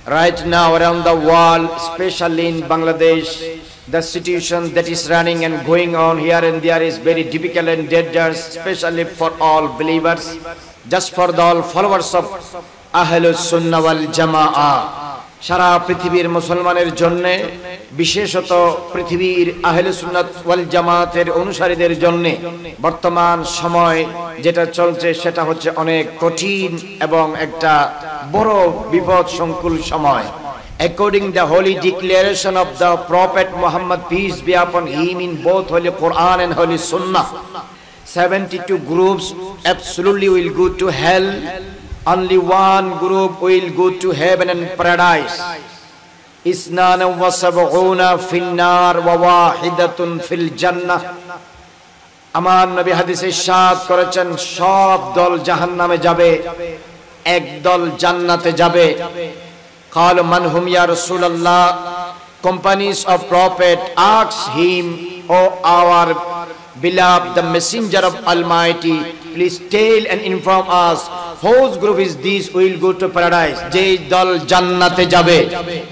Right now around the world, especially in Bangladesh, the situation that is running and going on here and there is very difficult and dangerous, especially for all believers, just for the all followers of Ahlus Sunnah wal Jama'ah. সারা পৃথিবীর মুসলমানের জন্য, বিশেষত পৃথিবীর আহলে সুন্নাত ওয়াল জামাতের অনুসারীদের জন্য বর্তমান সময় যেটা চলছে সেটা হচ্ছে অনেক কঠিন এবং একটা বড় বিপদ সংকুল সময়। According the holy declaration of the Prophet Muhammad, peace be upon him, in both Holy Quran and Holy Sunnah, 72 groups absolutely will go to hell. Only one group will go to heaven and paradise. Isnana wa sab'una fil nar wa wahidatun fil jannah. আমার নবী হাদিসে ইরশাদ করেছেন, সব দল জাহান্নামে যাবে, এক দল জান্নাতে যাবে। قال من هم ya Rasulullah? Companies of Prophet asked him, O our beloved, the messenger of Almighty, please tell and inform us, whose group is this will go to paradise? যেই দল জান্নাতে যাবে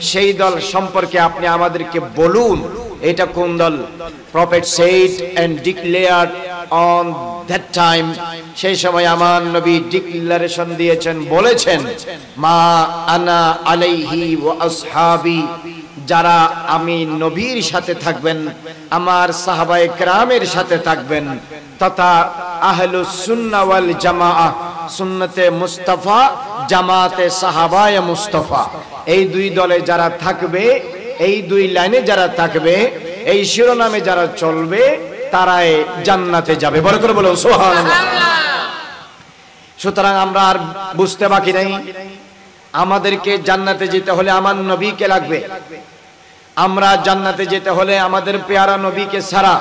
সেই দল সম্পর্কে আপনি আমাদেরকে বলুন, এটা কোন দল? Prophet said and declared on that time, সেই সময় আমার নবী ডিক্লারেশন দিয়েছেন, বলেছেন, মা আনা আলাইহি ওয়া আসহাবি, যারা আমি নবীর সাথে থাকবেন, আমার সাহাবায়ে কেরামের সাথে থাকবেন, তথা আহলুস সুন্নাহ ওয়াল জামাআহ, সুন্নতে মুস্তাফা, জামাতে সাহাবায়ে মুস্তাফা, এই দুই দলে যারা থাকবে, এই দুই লাইনে যারা থাকবে, এই শিরোনামে যারা চলবে, তারাই জান্নাতে যাবে। বড় করে বলুন সুবহানাল্লাহ। সুতরাং আমরা আর বুঝতে বাকি নেই, আমাদেরকে জান্নাতে যেতে হলে আমার নবীকে লাগবে। আমরা জান্নাতে যেতে হলে আমাদের পেয়ারা নবীকে ছাড়া,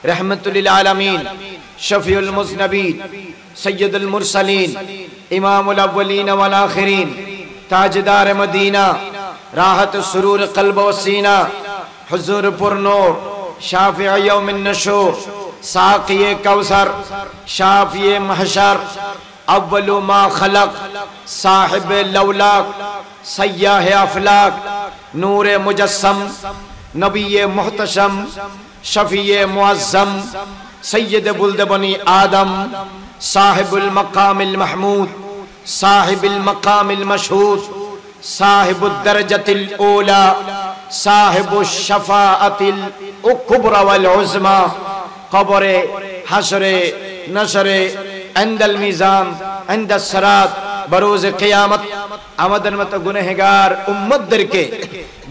রাহমাতুল লিল আলামিন, শফিউল মুজনবিন, সৈয়দুল মুরসালিন, ইমামুল আউয়ালিন ওয়াল আখিরিন, তাজদার মদিনা, রাহত সুরুর কলব ও সিনা, হুজুর পুরনূর, শাফিঈ ইয়াউমিন নুশুর, সাকিয়ে কাউসার, শাফিয়ে মাহশর, अव्वलु मा खलक, साहिब लौलाक, सय्याह अफलाक, नूर मुजस्सम, नबीए मुहतशम, शफीए मुअज्जम, सय्यद बुल्द बनी आदम, साहिबुल मकामिल महमूद, साहिबुल मकामिल मशहूद, साहिबुद दरजतिल ऊला, साहिबुश शफाअतिल कुबरा वल उज़्मा, कब्रे हशरे नशरे अंदल मीजान अंदस सरात बरोज क़ियामत আমাদের মতো গুনাহগার উম্মতদেরকে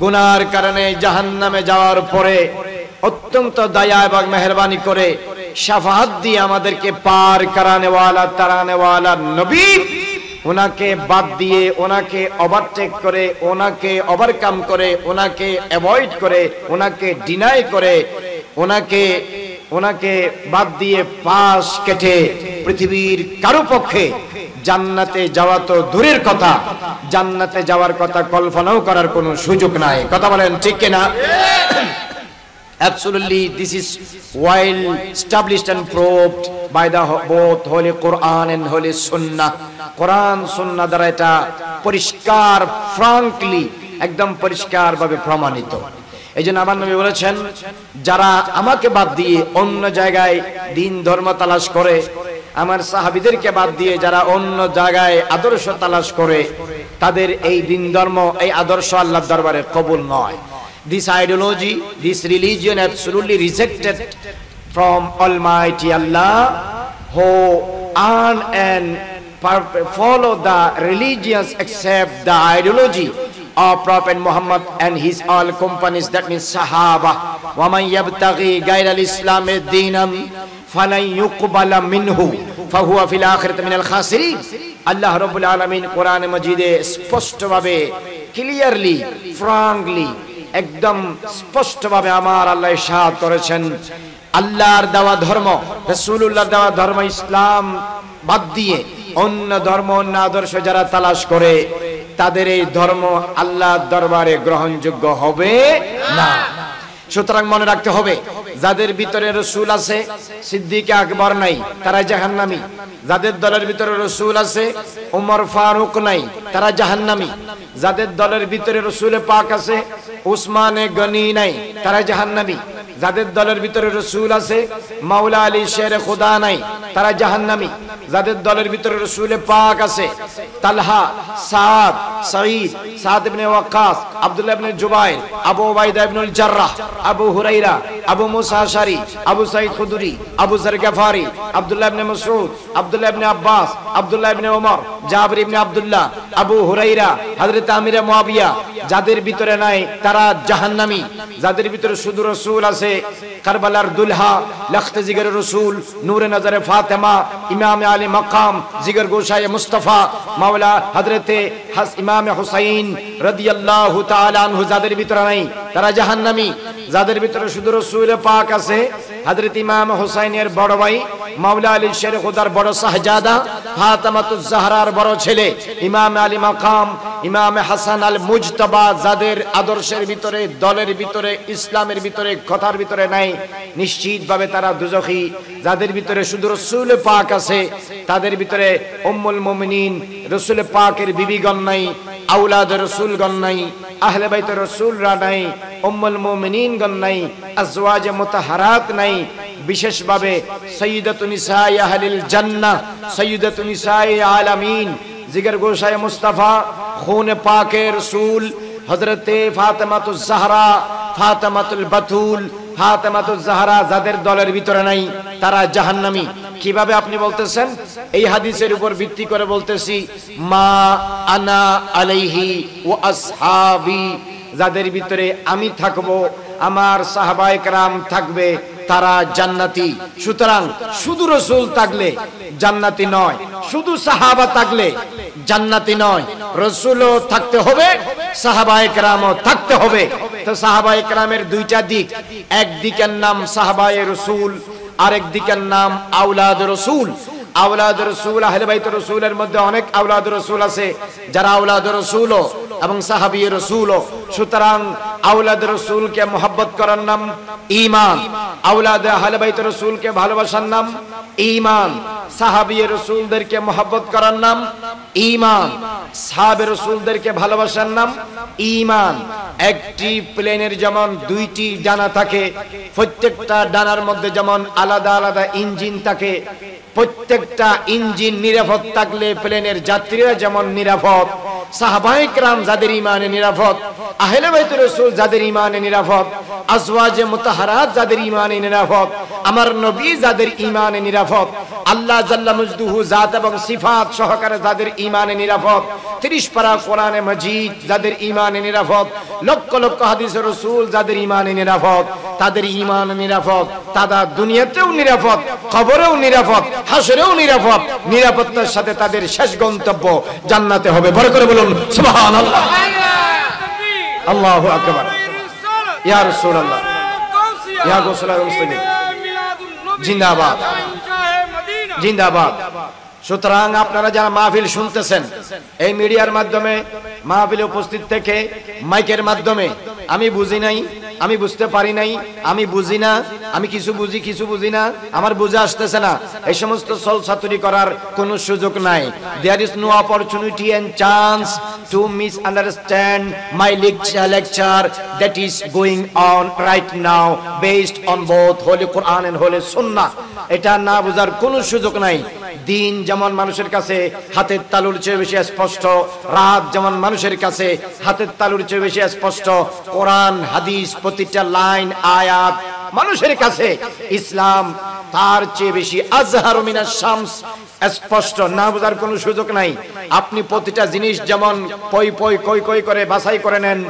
গুনার কারণে জাহান্নামে যাওয়ার পরে অত্যন্ত দয়া এবং মেহেরবানি করে শাফাআত দিয়ে আমাদেরকে পার করানে ওয়ালা তারানে ওয়ালা নবী, ওনাকে বাদ দিয়ে, ওনাকে ওভারটেক করে, ওনাকে ওভারকাম করে, ওনাকে অ্যাভয়েড করে, ওনাকে ডিনাই করে, ওনাকে বাদ দিয়ে পাশ কেটে পৃথিবীর কারো পক্ষে জান্নাতে যাওয়া তো দূরের কথা, জান্নাতে যাওয়ার কথা কল্পনাও করার কোনো সুযোগ নাই। কথা বলেন ঠিক কিনা? Absolutely, this is well established and proved by the both Holy Quran and Holy Sunnah. Quran Sunnah দ্বারা এটা পরিষ্কার, ফ্রাঙ্কলি, একদম পরিষ্কার ভাবে প্রমাণিত। এই জন্য আমার নবী বলেছেন, যারা আমাকে বাদ দিয়ে অন্য জায়গায় দিন ধর্ম তালাশ করে, আমার সাহাবীদেরকে বাদ দিয়ে যারা অন্য জায়গায় আদর্শ তালাশ করে, তাদের এই দিন ধর্ম, এই আদর্শ আল্লাহর দরবারে কবুল নয়। This ideology, this religion absolutely rejected from Almighty Allah, who earn and follow the religions except the ideology of Prophet Muhammad and his all companies, that means Sahaba. وَمَنْ يَبْتَغِي غَيْرَ الْإِسْلَامِ دِينًا فَلَنْ يُقْبَلَ مِنْهُ فَهُوَ فِي الْآخِرَةِ مِنَ الْخَاسِرِينَ। আল্লাহ রাব্বুল আলামিন কোরআন মাজিদে স্পষ্টভাবে, ক্লিয়ারলি, ফ্রাঙ্কলি, একদম স্পষ্টভাবে আমার আল্লাহ ইরশাদ করেছেন, আল্লাহর দেওয়া ধর্ম, রাসূলুল্লাহর দেওয়া ধর্ম ইসলাম বাদ দিয়ে অন্য ধর্ম, অন্য আদর্শ যারা তালাশ করে, তাদের এই ধর্ম আল্লাহর দরবারে গ্রহণযোগ্য হবে না। সুতরাং মনে রাখতে হবে, যাদের ভিতরে রাসূল আছে, সিদ্দিক আকবর নাই, তারা জাহান্নামী। যাদের দলের ভিতরে রাসূল আছে, ওমর ফারুক নাই, তারা জাহান্নামী। যাদের দলের ভিতরে রাসূল পাক আছে, উসমানে গনি নাই, তারা জাহান্নামী। যাদের দলের ভিতরে রাসূল আছে, মাওলা আলী শের খোদা নাই, তারা জাহান্নামী। যাদের দলের ভিতরে রাসূল পাক আছে, তালহা, সাদ, সাঈদ, সাদ ইবনে ওয়াক্কাস, আব্দুল্লাহ ইবনে জুবাইর, আবু উবাইদা ইবনুল জাররাহ, আবু হুরায়রা, আবু মুসা আশআরী, আবু সাঈদ খুদরি, আবু যর গফারি, আব্দুল্লাহ ইবনে মাসউদ, আব্দুল্লাহ ইবনে আব্বাস, আব্দুল্লাহ ইবনে ওমর, জাবির ইবনে আব্দুল্লাহ, আবু হুরায়রা, হযরত আমির মুয়াবিয়া, যাদের ভিতরে নাই তারা জাহান্নামী। যাদের ভিতরে শুধু রাসূল আছে, কারবালার দুলহা, লখত জিগর রাসূল, নূরে নজরে ফাতেমা, ইমাম আলী মাকাম, জিগর গোশায়ে মুস্তাফা, মাওলা হযরতে ইমাম হুসাইন রাদিয়াল্লাহু তাআলা আনহু, যাদের ভিতরে নাই তারা জাহান্নামী। যাদের ভিতরে শুধু রাসূল পাক আছে, হযরত ইমাম হুসাইনের বড় ভাই, মাওলা আলী শের খোদার বড় শাহজাদা, ফাতেমাতুজ জাহরার বড় ছেলে, ইমাম আলী মাকাম, ইমাম হাসান আল মুজতাবা, যাদের আদর্শের ভিতরে, দলের ভিতরে, ইসলামের ভিতরে, কথার ভিতরে নাই, নিশ্চিতভাবে তারা দুজখী। যাদের ভিতরে শুধু রাসূল পাক আছে, তাদের ভিতরে উম্মুল মুমিনিন রাসূল পাকের বিবিগণ নাই, আওলাদ রাসূলগণ নাই, আহলে বাইত রাসূলরা নাই, উম্মুল মুমিনিন গণ নাই, আজওয়াজে মুতাহহারাত নাই। বিশেষভাবে সাইয়্যিদাতুন নিসাই আহলিল জান্নাহ, সাইয়্যিদাতুন নিসাই আলামিন, জিগর গোশায়ে মুস্তাফা, খুন পাকে রাসূল হযরতে ফাতেমাতুজ জাহরা, ফাতেমাতুল বাতুল, ফাতেমাতুজ জাহরা, যাদের দলের ভিতরে নাই তারা জাহান্নামী। কিভাবে আপনি বলতেছেন? এই হাদিসের উপর ভিত্তি করে বলতেছি, মা আনা আলাইহি ওয়া আসহাবি, যাদের ভিতরে আমি থাকব, আমার সাহাবায়ে কেরাম থাকবে, তারা জান্নাতি। সুতরাং শুধু রাসূল থাকলে জান্নাতি নয়, শুধু সাহাবা থাকলে জান্নাতি নয়, রাসূলও থাকতে হবে, সাহাবায়ে কেরামও থাকতে হবে। তো সাহাবায়ে কেরামের দুইটা দিক, এক দিকের নাম সাহাবায়ে রাসূল, আরেক দিকের নাম আওলাদ রাসূল। আওলাদ রাসূল, আহলে বাইত রাসূলের মধ্যে অনেক আওলাদ রাসূল আছে, যারা আওলাদ রাসূল এবং সাহাবী রাসূল। সুতরাং আওলাদ রাসূলকে মহব্বত করার নাম ঈমান, আওলাদ আহলে বাইত রাসূলকে ভালোবাসার নাম ঈমান, সাহাবী রাসূলদেরকে মহব্বত করার নাম ঈমান, সাহাবে রাসূলদেরকে ভালোবাসার নাম ঈমান। একটি প্লেনের যেমন দুইটি ডানা থাকে, প্রত্যেকটা ডানার মধ্যে যেমন আলাদা আলাদা ইঞ্জিন থাকে, প্রত্যেকটা ইঞ্জিন নিরাপদ থাকলে প্লেনের যাত্রীরা যেমন নিরাপদ, সাহাবায়ে কেরাম যাদের ঈমানে নিরাপদ, আহলে বাইত রাসূল যাদের ঈমানে নিরাপদ, আজওয়াজে মুতাহহারাত যাদের ঈমানে নিরাপদ, আমার নবী যাদের ঈমানে নিরাপদ, আল্লাহ জাল্লা মজদুহু জাত এবং সিফাত সহকারে যাদের ঈমানে নিরাপদ, 30 পারা কোরআনে মাজিদ যাদের ঈমানে নিরাপদ, লক্ষ লক্ষ হাদিস রাসূল যাদের ঈমানে নিরাপদ, তাদের ঈমান নিরাপদ, তারা দুনিয়াতেও নিরাপদ, কবরেও নিরাপদ, হাসরেও নিরাপদ। নিরাপত্তার সাথে তাদের শেষ গন্তব্য জান্নাতে হবে। বড় করে বলুন সুবহানাল্লাহ, আল্লাহু আকবার, ইয়া রাসূলুল্লাহ, ইয়া গোসলার মুসলিমিন, জিন্দাবাদ, জিন্দাবাদ। সুতরাং আপনারা যারা মাহফিল শুনতেছেন, এই মিডিয়ার মাধ্যমে, মাহফিলে উপস্থিত থেকে, মাইকের মাধ্যমে, আমি বুঝি নাই, আমি বুঝতে পারি নাই, আমি বুঝি না, আমি কিছু বুঝি কিছু বুঝি না, আমার বুঝে আসতেছে না, এই সমস্ত ছলছাতুরি করার কোনো সুযোগ নাই। There is no opportunity and chance to misunderstand my lecture that is going on right now based on both Holy Quran and Holy Sunnah. এটা না বুঝার কোনো সুযোগ নাই। দিন যেমন মানুষের কাছে হাতের তালুর চেয়ে বেশি স্পষ্ট, রাত যেমন মানুষের কাছে হাতের তালুর চেয়ে বেশি স্পষ্ট, কোরআন হাদিস প্রতিটা লাইন আয়াত মানুষের কাছে ইসলাম তার চেয়ে বেশি আজহারু মিনাশ শামস স্পষ্ট। না বোঝার কোনো সুযোগ নাই। আপনি প্রতিটা জিনিস যেমন পই পই কই কই করে বাছাই করে নেন,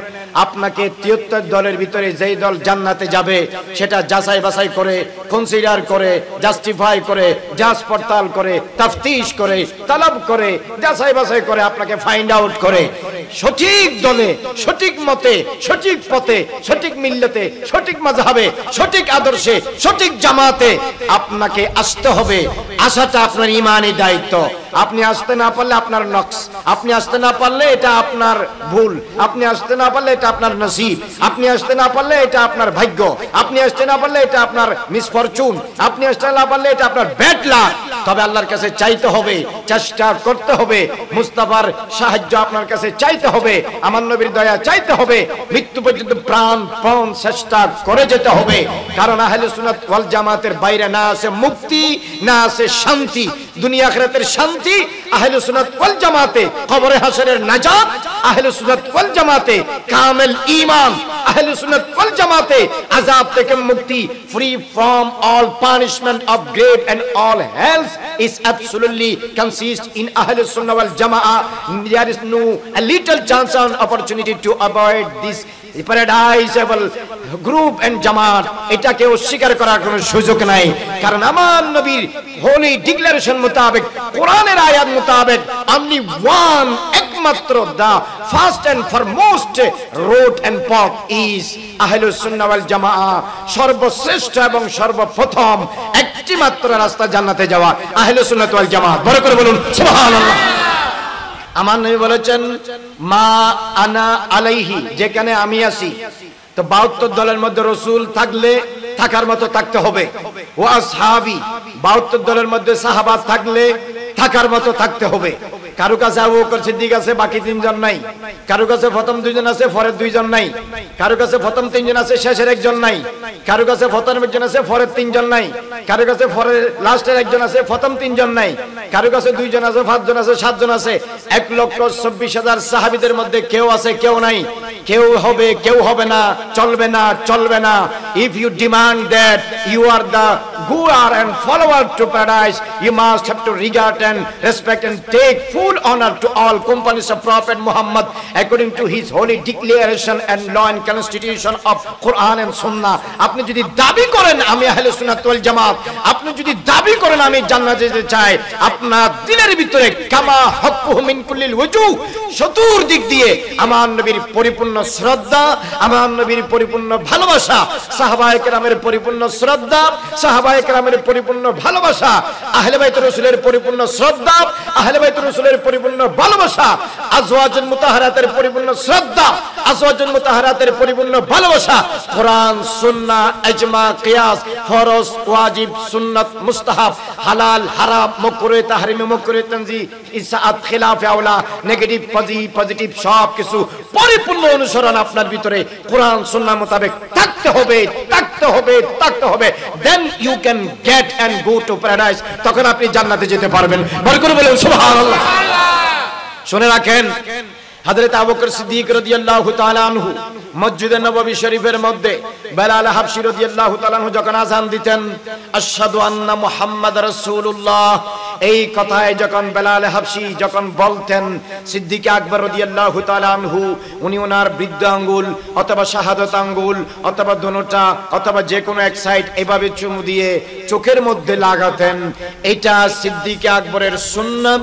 আপনাকে 73 দলের ভিতরে যেই দল জান্নাতে যাবে সেটা যাচাই বাছাই করে, কনসিডার করে, জাস্টিফাই করে, যাচ পড়তাল করে, তাফতিশ করে, তালাব করে, যাচাই বাছাই করে, আপনাকে ফাইন্ড আউট করে সঠিক দলে, সঠিক মতে, সঠিক পথে, সঠিক মিল্লতে, সঠিক মাযহাবে, সঠিক আদর্শে, সঠিক জামাতে আপনাকে আসতে হবে। আসাটা আপনার ঈমানি দায়িত্ব। আপনি আসতে না পারলে আপনার নকশ, আপনি আসতে না পারলে এটা আপনার ভুল, আপনি আসতে না পারলে এটা আপনার নসিব, আপনি আসতে না পারলে এটা আপনার ভাগ্য, আপনি আসতে না পারলে এটা আপনার মিসফরচুন, আপনি আসতে না পারলে এটা আপনার ব্যাড লাক। তবে আল্লাহর কাছে চাইতে হবে, চেষ্টা করতে হবে, মুস্তাফার সাহায্য আপনার কাছে চাইতে হবে, আমার নবীর দয়া চাইতে হবে, মৃত্যু পর্যন্ত প্রাণপণ চেষ্টা করে যেতে হবে। কারণ আহলে সুন্নাত ওয়াল জামাতের বাইরে না আছে মুক্তি, না আছে শান্তি। দুনিয়া আখিরাতের শান্তি আহলে সুন্নাত ওয়াল জামাতে, কবরে হাসরের নাজাত আহলে সুন্নাত ওয়াল জামাতে, কামেল ঈমান আহলে সুন্নাত ওয়াল জামাতে, আযাব থেকে মুক্তি, free from all punishment of grave and all hells is absolutely consist in ahle sunnah wal jamaa. There is no a little chance or opportunity to avoid this paradisable group and jamaat. এটাকে অস্বীকার করার কোনো সুযোগ নাই, কারণ আমার নবীর Holi declaration মোতাবেক, কোরআনের আয়াত মোতাবেক, only one, একমাত্র the first and foremost road and path is আহলুস সুন্নাহ ওয়াল জামাআহ। সর্বশ্রেষ্ঠ এবং সর্বপ্রথম একটি মাত্র রাস্তা জান্নাতে যাওয়া আহলুস সুন্নাহ ওয়াল জামাআহ। বড় করে বলুন সুবহানাল্লাহ। আমার নবী বলেছেন মা আনা আলাইহি, যেখানে আমি আছি। তো 72 দলের মধ্যে রাসূল থাকলে থাকার মতো থাকতে হবে। ওয়া আসহাবি, 72 দলের মধ্যে সাহাবা থাকলে থাকার মতো থাকতে হবে। কারো কাছে আবু বকর সিদ্দিক আছে, বাকি 3 জন নাই। কারো কাছে প্রথম 2 জন আছে, পরের 2 জন নাই। কারো কাছে প্রথম 3 জন আছে, শেষের 1 জন নাই। কারো কাছে প্রথম 1 জন আছে, পরের 3 জন নাই। কারো কাছে পরের লাস্টের 1 জন আছে, প্রথম 3 জন নাই। কারো কাছে 2 জন আছে, 5 জন আছে, 7 জন আছে। 1,24,000 সাহাবীদের মধ্যে কেউ আছে, কেউ নাই। কেউ হবে, কেউ হবে না, চলবে না, চলবে না। If you demand that you are the goer and follower to paradise, you must have to regard and respect and take full honor to all companies of Prophet Muhammad according to his holy declaration and law and constitution of Quran and Sunnah. আপনি যদি দাবি করেন আমি আহলে সুন্নাত ওয়াল জামাত, আপনি যদি দাবি করেন আমি জান্নাতে যেতে চাই, আপনার দিলের ভিতরে কামা হক্কুহু মিন কুল্লিল ওয়াজুহ, চতুর্দিক দিয়ে আমার নবীর পরিপূর্ণ শ্রদ্ধা, আমার নবীর পরিপূর্ণ ভালোবাসা, সাহাবায়ে কেরামের পরিপূর্ণ শ্রদ্ধা, সাহাবায়ে কেরামের পরিপূর্ণ ভালোবাসা, আহলে বাইত রাসূলের পরিপূর্ণ শ্রদ্ধা, আহলে বাইত রাসূলের পরিপূর্ণ ভালোবাসা, আজওয়াজুল মুতাহহারাতের পরিপূর্ণ শ্রদ্ধা, আজওয়াজুল মুতাহহারাতের পরিপূর্ণ ভালোবাসা, কোরআন সুন্নাহ ইজমা কিয়াস, ফরজ ওয়াজিব সুন্নাত মুস্তাহাব, হালাল হারাম, মাকরুহ তাহরিম, মাকরুহ তানজি, ইসাআত খিলাফ আওলা, নেগেটিভ পজিটিভ সব কিছু পরিপূর্ণ অনুসরণ আপনার ভিতরে কোরআন সুন্নাহ মোতাবেক থাকতে হবে, থাকতে হবে, থাকতে হবে। Then you can get and go to paradise, তখন আপনি জান্নাতে যেতে পারবেন। বড় করে বলুন সুবহানাল্লাহ। শুনে রাখেন, হযরত আবু বকর সিদ্দিক রাদিয়াল্লাহু তাআলা আনহু মসজিদে নববী শরীফের মধ্যে বেলাল হাবশী রাদিয়াল্লাহু তাআলা আনহু যখন আযান দিতেন, আশহাদু আন্না মুহাম্মাদার রাসূলুল্লাহ, এই কথায় যখন বেলাল হাবশী যখন বলতেন, সিদ্দিক আকবর রাদিয়াল্লাহু তাআলা আনহু উনি ওনার বৃদ্ধ আঙ্গুল অথবা শাহাদাত আঙ্গুল অথবা দোনোটা অথবা যে কোনো এক সাইড এভাবে চুমু দিয়ে চোখের মধ্যে লাগাতেন। এটা সিদ্দিক আকবরের সুন্নাত,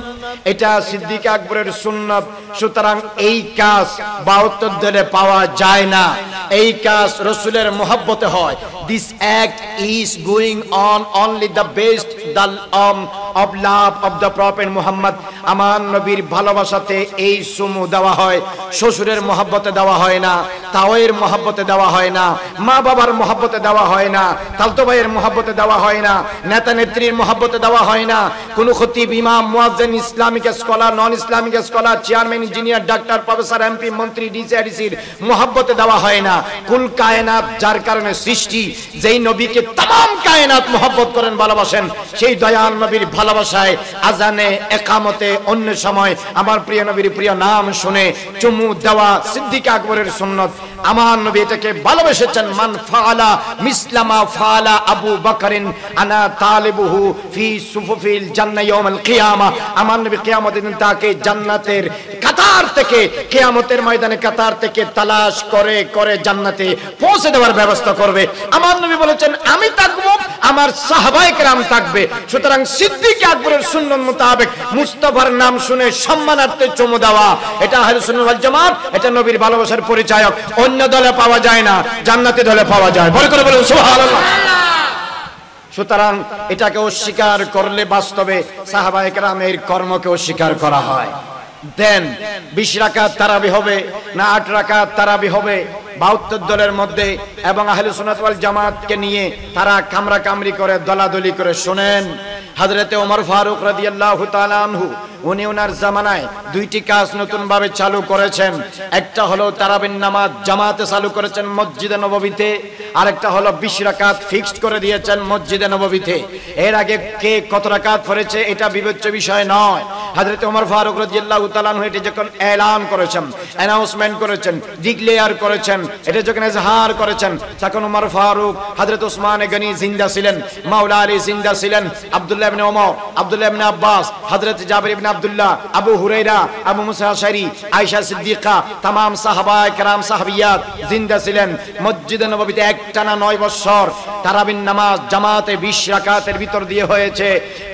এটা সিদ্দিক আকবরের সুন্নাত। সুতরাং এই কাজ 72 দলে পাওয়া যায় না, এই কাজ রাসূলের মহব্বতে হয়। This act is going on only the based of love of the Prophet Muhammad. আমার নবীর ভালোবাসাতে এই চুমু দেওয়া হয়, শ্বশুরের মহব্বতে দেওয়া হয় না, তাওয়ের মহব্বতে দেওয়া হয় না, মা বাবার মহব্বতে দেওয়া হয় না, তালতো ভাইয়ের মহব্বতে দেওয়া হয় না, নেতা নেত্রীর মহব্বতে দেওয়া হয় না, কোন খতিব, ইমাম, মুয়াজ্জিন, Islamic scholar, non Islamic scholar, chairman, engineer, ডাক্তার, প্রফেসর, এমপি, মন্ত্রী, ডিসিআরসির মহব্বতে দেওয়া হয় না। কুল কায়নাত যার কারণে সৃষ্টি, যেই নবীকে तमाम কায়নাত মহব্বত করেন, ভালোবাসেন, সেই দয়াল নবীর ভালোবাসায় আজানে, ইকামতে, অন্য সময় আমার প্রিয় নবীর প্রিয় নাম শুনে চুমু দেওয়া সিদ্দিক আকবরের সুন্নাত। আমার নবী এটাকে ভালোবেসেছেন। মান ফাআলা মিসলামা ফাআলা আবু বকরিন আনা তালিবুহু ফি সুফুফিল জান্নাহ ইয়াউমাল কিয়ামা। আমার নবী কিয়ামতের দিন তাকে জান্নাতের কাতার থেকে, কিয়ামতের ময়দানে কাতার থেকে তালাশ করে করে জান্নাতে পৌঁছে দেওয়ার ব্যবস্থা করবে। আমার নবী বলেছেন আমি থাকবো, আমার সাহাবায়ে কেরাম থাকবে। সুতরাং সিদ্দিক আকবরের সুন্নাত মোতাবেক মুস্তাফার নাম শুনে সম্মানার্থে চুমু দেওয়া, এটা আহলে সুন্নাত ওয়াল জামাত, এটা নবীর ভালোবাসার পরিচায়ক। অন্য দলে পাওয়া যায় না, জান্নাতি দলে পাওয়া যায়। বড় করে বলুন সুবহানাল্লাহ। সুতরাং এটাকে অস্বীকার করলে বাস্তবে সাহাবায়ে কেরামের কর্মকে অস্বীকার করা হয়। দেন 20 রাকাত তারাবি হবে না 8 রাকাত তারাবি হবে 72 দলের মধ্যে, এবং আহলে সুন্নাত ওয়াল জামাতকে নিয়ে তারা কামরা কামরি করে দলাদলি করে। শুনেন, হযরতে ওমর ফারুক রাদিয়াল্লাহু তাআলা আনহু উনি ওনার জামানায় দুইটি কাজ নতুন ভাবে চালু করেছেন। একটা হলো তারাবির নামাজ জামাতে চালু করেছেন মসজিদে নববীতে, আরেকটা হলো 20 রাকাত ফিক্সড করে দিয়েছেন মসজিদে নববীতে। এর আগে কে কত রাকাত পড়েছে এটা বিবেচ্য বিষয় নয়। হযরত ওমর ফারুক রাদিয়াল্লাহু তাআলা আনহু এটা যখন এলান করেছেন, অ্যানাউন্সমেন্ট করেছেন, ডিক্লেয়ার করেছেন, এটা যখন ইজহার করেছেন, তখন ওমর ফারুক, হযরত ওসমান গনি জিন্দা ছিলেন, মাওলা আলী জিন্দা ছিলেন, আব্দুল্লাহ ইবনে ওমর, আব্দুল্লাহ ইবনে আব্বাস, হযরত জাবির ইবনে আব্দুল্লাহ, আবু হুরায়রা, আবু মুসা আশআরী, আয়েশা সিদ্দিকা, तमाम সাহাবায়ে কেরাম সাহাবিয়াত জিন্দা ছিলেন। মসজিদে নববীতে একটানা 9 বছর তারাবির নামাজ জামাতে 20 রাকাতের ভিতর দিয়ে হয়েছে।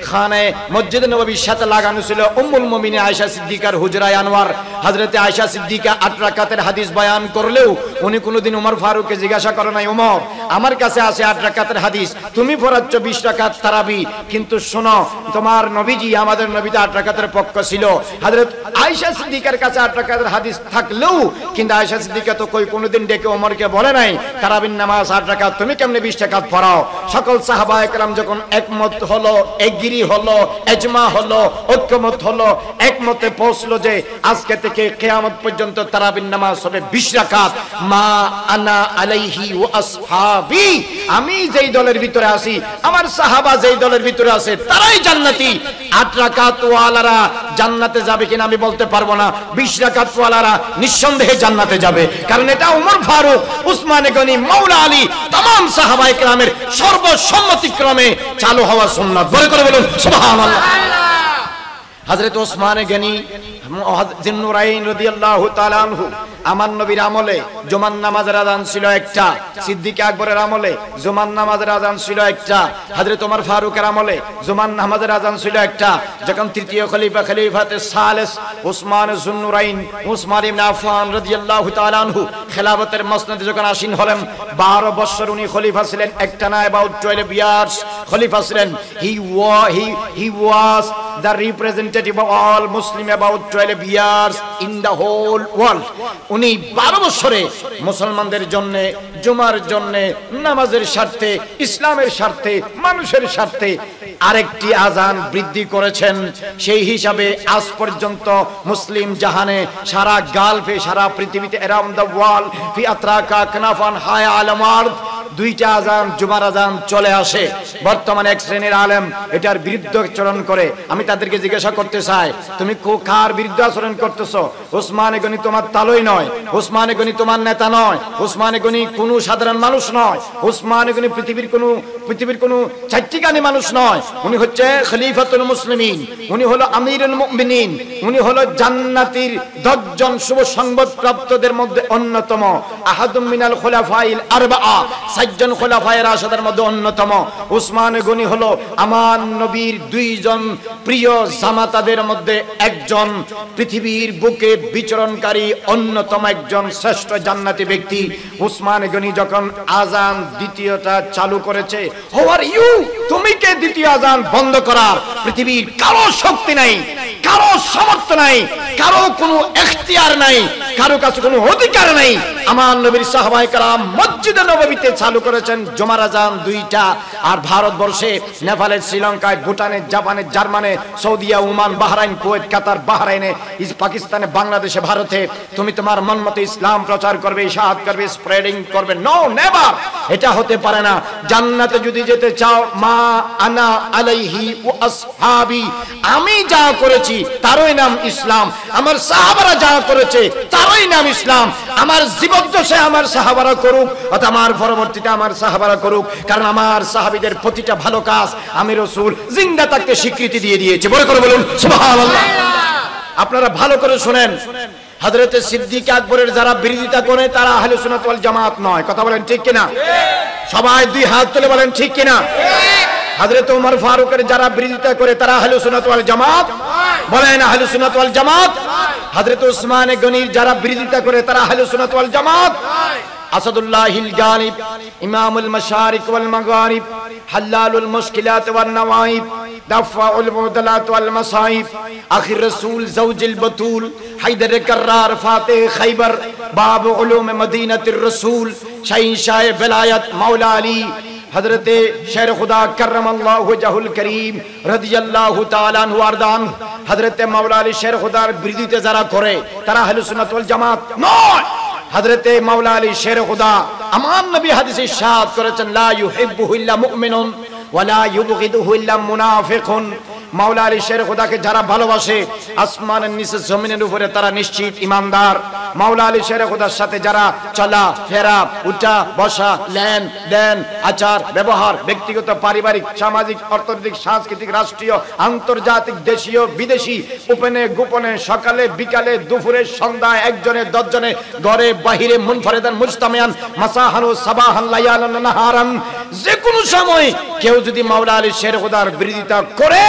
খানে মসজিদে নববীর সাথে লাগানো ছিল উম্মুল মুমিনিন আয়েশা সিদ্দিকার হুজরায়ে আনোয়ার। হযরতে আয়েশা সিদ্দিকা 8 রাকাতের হাদিস বয়ান করলেও উনি কোনোদিন ওমর ফারুককে জিজ্ঞাসা করে নাই, ওমর আমার কাছে আছে 8 রাকাতের হাদিস, তুমি পড়াচ্ছ 20 রাকাত তারাবি, কিন্তু শোনো তোমার নবীজি আমাদের নবীতে 8 রাকাতের পক্ষ ছিল। হযরত আয়েশা সিদ্দিকার কাছে 8 রাকাতের হাদিস থাকলেও কিন্তু আয়েশা সিদ্দিকা তো কোনোদিন ডেকে ওমরকে বলে নাই তারাবির নামাজ 8 রাকাত, তুমি কেমনে 20 রাকাত পড়াও। সকল সাহাবায়ে কেরাম যখন একমত হলো, এগ্রি হলো, ইজমা হলো, ঐক্যমত হলো, একমতে পৌঁছলো যে আজকে থেকে কিয়ামত পর্যন্ত তারাবির নামাজ হবে 20 রাকাত। মা আনা আলাইহি ওয়া আসহাবি, আমি যেই দলের ভিতরে আছি, আমার সাহাবা যেই দলের ভিতরে আছে তারাই জান্নাতি। 8 রাকাত ওয়ালারা জান্নাতে যাবে কিনা আমি বলতে পারবো না, 20 রাকাত ওয়ালারা নিঃসন্দেহে জান্নাতে যাবে, কারণ এটা ওমর ফারুক, উসমান গনি, মাওলা আলী, तमाम সাহাবায়ে কেরামের সর্বসম্মতিক্রমে চালু হওয়া সুন্নাত। বলে করে বলুন সুবহানাল্লাহ। হযরত ওসমান গনি জিন্নুরাইন রাদিয়াল্লাহু তাআলা আনহু আমার নবীর আমলে জুমার নামাজের আযান ছিল একটা, সিদ্দিক আকবরের আমলে জুমার নামাজের আযান ছিল একটা, হযরত ওমর ফারুকের আমলে জুমার নামাজের আযান ছিল একটা। যখন তৃতীয় খলিফা খলিফাতে সালেস ওসমান জিন্নুরাইন উসমান ইবনে আফফান রাদিয়াল্লাহু তাআলা আনহু খেলাফতের মসনদে যখন আসীন হলেন, 12 বছর উনি খলিফা ছিলেন, একটানা about 12 years খলিফা ছিলেন। he was the representative of all Muslim about 12 years in the whole world. উনি 12 বছরে মুসলমানদের জন্য, জুমার জন্য, নামাজের স্বার্থে, ইসলামের স্বার্থে, মানুষের স্বার্থে আরেকটি আযান বৃদ্ধি করেছেন। সেই হিসাবে আজ পর্যন্ত মুসলিম জাহানে, সারা গালফে, সারা পৃথিবীতে, around the world fi atraka kanafan haya alamard, দুইটা আযান জুমার আযান চলে আসে। বর্তমানে এক শ্রেণীর আলেম এটার বিরুদ্ধে আচরণ করে। আমি তাদেরকে জিজ্ঞাসা করতে চাই, তুমি কার বিরুদ্ধে আচরণ করতেছো? ওসমান গনি তোমার তালই নয়, ওসমান গনি তোমার নেতা নয়, ওসমান গনি কোনো সাধারণ মানুষ নয়, ওসমান গনি পৃথিবীর কোনো চারটিখানি মানুষ নয়। উনি হচ্ছে খলিফাতুল মুসলিমিন, উনি হলো আমিরুল মুমিনিন, উনি হলো জান্নাতীর 10 জন শুভ সংবাদ প্রাপ্তদের মধ্যে অন্যতম। আহাদুম মিনাল খুলাফাইল আরবাআ, 7 জন খোলাফায়ে রাশিদের মধ্যে অন্যতম। উসমান গনি হলো আমার নবীর 2 জন প্রিয় জামাতাদের মধ্যে একজন, পৃথিবীর বুকে বিচরণকারী অন্যতম একজন শ্রেষ্ঠ জান্নাতি ব্যক্তি। উসমান গনি যখন আযান দ্বিতীয়টা চালু করেছে, হু আর ইউ, তুমি কে দ্বিতীয় আযান বন্ধ করার? পৃথিবীর কারো শক্তি নাই, কারো সামর্থ্য নাই, কারো কোনো এখতিয়ার নাই, কারো কাছে কোনো অধিকার নাই। আমার নবীর সাহাবায়ে কেরাম মসজিদে নববীতে চালু করেছেন জুমার আযান 2টা। আর ভারতবর্ষে, নেপালে, শ্রীলঙ্কায়, ভুটানে, জাপানে, জার্মানে, সৌদিয়া, ওমান, বাহরাইন, কুয়েত, কাতার, বাহরাইনে, পাকিস্তানে, বাংলাদেশে, ভারতে তুমি তোমার মন মতো ইসলাম প্রচার করবে, ইশাআত করবে, স্প্রেডিং করবে। নো, নেভার, এটা হতে পারে না। জান্নাতে যদি যেতে চাও, মা আনা আলাইহি ওয়া আসহাবি, আমি যা করেছি তারই নাম ইসলাম, আমার সাহাবারা যা করেছে তারই নাম ইসলাম। আমার জীবদ্দশায় আমার সাহাবারা করুক, অথবা আমার পরবর্তীতে আমার সাহাবারা করুক, কারণ আমার সাহাবীদের প্রতিটা ভালো কাজ আমি রাসূল জিন্দা থাকতে স্বীকৃতি দিয়ে দিয়েছি। বলে করে বলুন সুবহানাল্লাহ। আপনারা ভালো করে শুনেন, হযরতে সিদ্দিক আকবরের যারা বিরোধিতা করে তারা আহলে সুন্নাত ওয়াল জামাত নয়। কথা বলেন ঠিক কিনা? সবাই 2 হাত তুলে বলেন ঠিক কিনা? হযরত ওমর ফারুকের যারা বিরোধিতা করে তারা আহলে সুন্নাত ওয়াল জামাত, বলেন আহলে সুন্নাত ওয়াল জামাত। হযরত উসমান গনির যারা বিরোধিতা করে তারা আহলে সুন্নাত ওয়াল জামাত। আসাদুল্লাহিল গালিব, ইমামুল মাশারিক ওয়াল মাগারিব, হাল্লালুল মুশকিলাত ওয়ান নওয়াইব, দাফাউল মুদালাত ওয়াল মাসাইব, আখির রাসূল জাওজুল বাতুল, হায়দার কাররার, ফাতিহ খাইবার, বাব উলুম মদিনাতুর রাসূল, শাহিনশাহ বেলায়েত মাওলা আলী হযরতে শের খুদা কররামাল্লাহু ওয়াজহুল করিম রাদিয়াল্লাহু তাআলা আনহু আরদান। হযরতে মাওলা আলী শের খুদার বিরোধিতা যারা করে তারা আহলে সুন্নাত ওয়াল জামাত নয়। হযরতে মাওলা আলী শের খুদা আমার নবী হাদিসে ইরশাদ করেছেন, লা ইউহিব্বুহু ইল্লা মুমিনুন ওয়া লা ইউবগিদুহু ইল্লা মুনাফিকুন। মাওলা আলী শের খুদাকে যারা ভালোবাসে আসমানের নিচে জমিনের উপরে তারা নিশ্চিত ইমানদার। মাওলা আলী শের খুদার সাথে যারা চলা ফেরা, উঠা বসা, লেন দেন, আচার ব্যবহার, ব্যক্তিগত পারিবারিক সামাজিক অর্থনৈতিক সাংস্কৃতিক রাষ্ট্রীয় আন্তর্জাতিক দেশীয় বিদেশি, উপনে গোপনে, সকালে বিকালে দুপুরে সন্ধ্যায়, একজনে দশজনে, ঘরে বাহিরে, মুনফারিদান মুজতামিয়ান, মাসাহান ও সাবাহান, লায়ালান নাহারান, যে কোনো সময় কেউ যদি মাওলা আলী শের খুদার বিরোধিতা করে,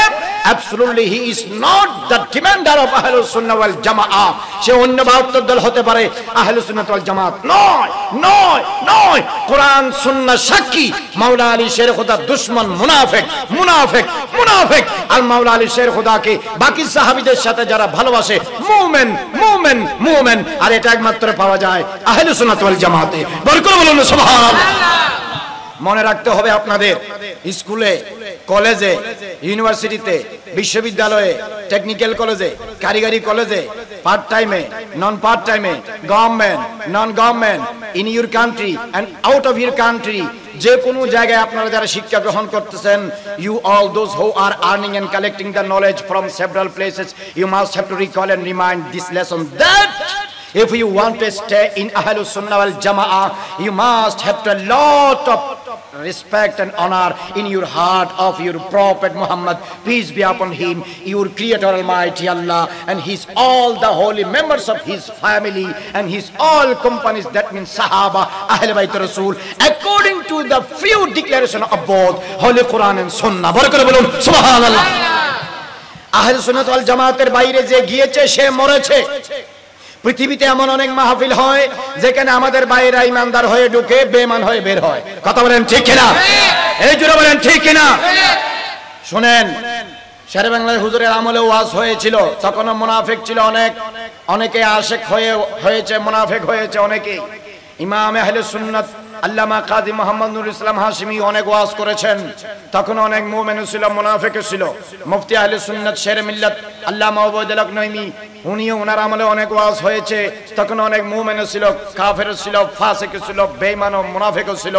absolutely he is not the defender of Ahlus Sunnah wal Jama'ah. সে অন্য 72 দল হতে পারে, আহলুস সুন্নাত ওয়াল জামাত নয়, নয়, নয়। কোরআন সুন্নাহ সাক্ষী মাওলা আলী শের খুদা দুশমন, মুনাফিক, মুনাফিক, মুনাফিক। আর মাওলা আলী শের খুদাকে বাকি সাহাবীদের সাথে যারা ভালোবাসে, মুমিন, মুমিন, মুমিন। আর এটা একমাত্র পাওয়া যায় আহলুস সুন্নাত ওয়াল জামাতে। বরকত বলুন সুবহানাল্লাহ। মনে রাখতে হবে আপনাদের, স্কুলে, কলেজে, ইউনিভার্সিটিতে, বিশ্ববিদ্যালয়ে, টেকনিক্যাল কলেজে, কারিগরি কলেজে, পার্ট টাইমে, নন পার্ট টাইমে, government, non government, in your country and out of your country, যে কোনো জায়গায় আপনারা যারা শিক্ষা গ্রহণ করতেছেন, you all those who are earning and collecting the knowledge from several places, you must have to recall and remind this lesson that if you want to stay in Ahlus Sunnah wal Jama'ah, you must have to a lot of respect and honor in your heart of your Prophet Muhammad, peace be upon him, your Creator Almighty Allah, and his all the holy members of his family and his all companies, that means Sahaba, Ahl Bayt Rasul, according to the few declaration of both Holy Quran and Sunnah. Barakat bolun subhanallah. Ahlus Sunnah wal Jamaater বাইরে যে গিয়েছে সে মরেছে। পৃথিবীতে এমন অনেক মাহফিল হয় যেখানে আমাদের বাইরে ইমানদার হয়ে ঢুকে, বেঈমান হয়ে বের হয়। কথা বলেন ঠিক কিনা? এই জোরে বলেন ঠিক কিনা? শুনেন, শেরে বাংলার হুজুরের আমলে ওয়াজ হয়েছিল, তখনও মুনাফিক ছিল অনেক, অনেকে আশিক হয়েছে, মুনাফিক হয়েছে অনেকে। ইমাম আহলে সুন্নাত আল্লামা কাজী মোহাম্মদ নুরুল ইসলাম হাশিমি অনেক ওয়াজ করেছেন, তখন অনেক মুমিন ছিল, মুনাফিক ছিল। মুফতি আহলে সুন্নাত শের মিল্লাত আল্লামা ওবায়দুল হক নঈমি, উনিও ওনার আমলে অনেক ওয়াজ হয়েছে, তখন অনেক মুমিন ছিল, কাফের ছিল, ফাসিক ছিল, বেঈমান ও মুনাফিক ছিল।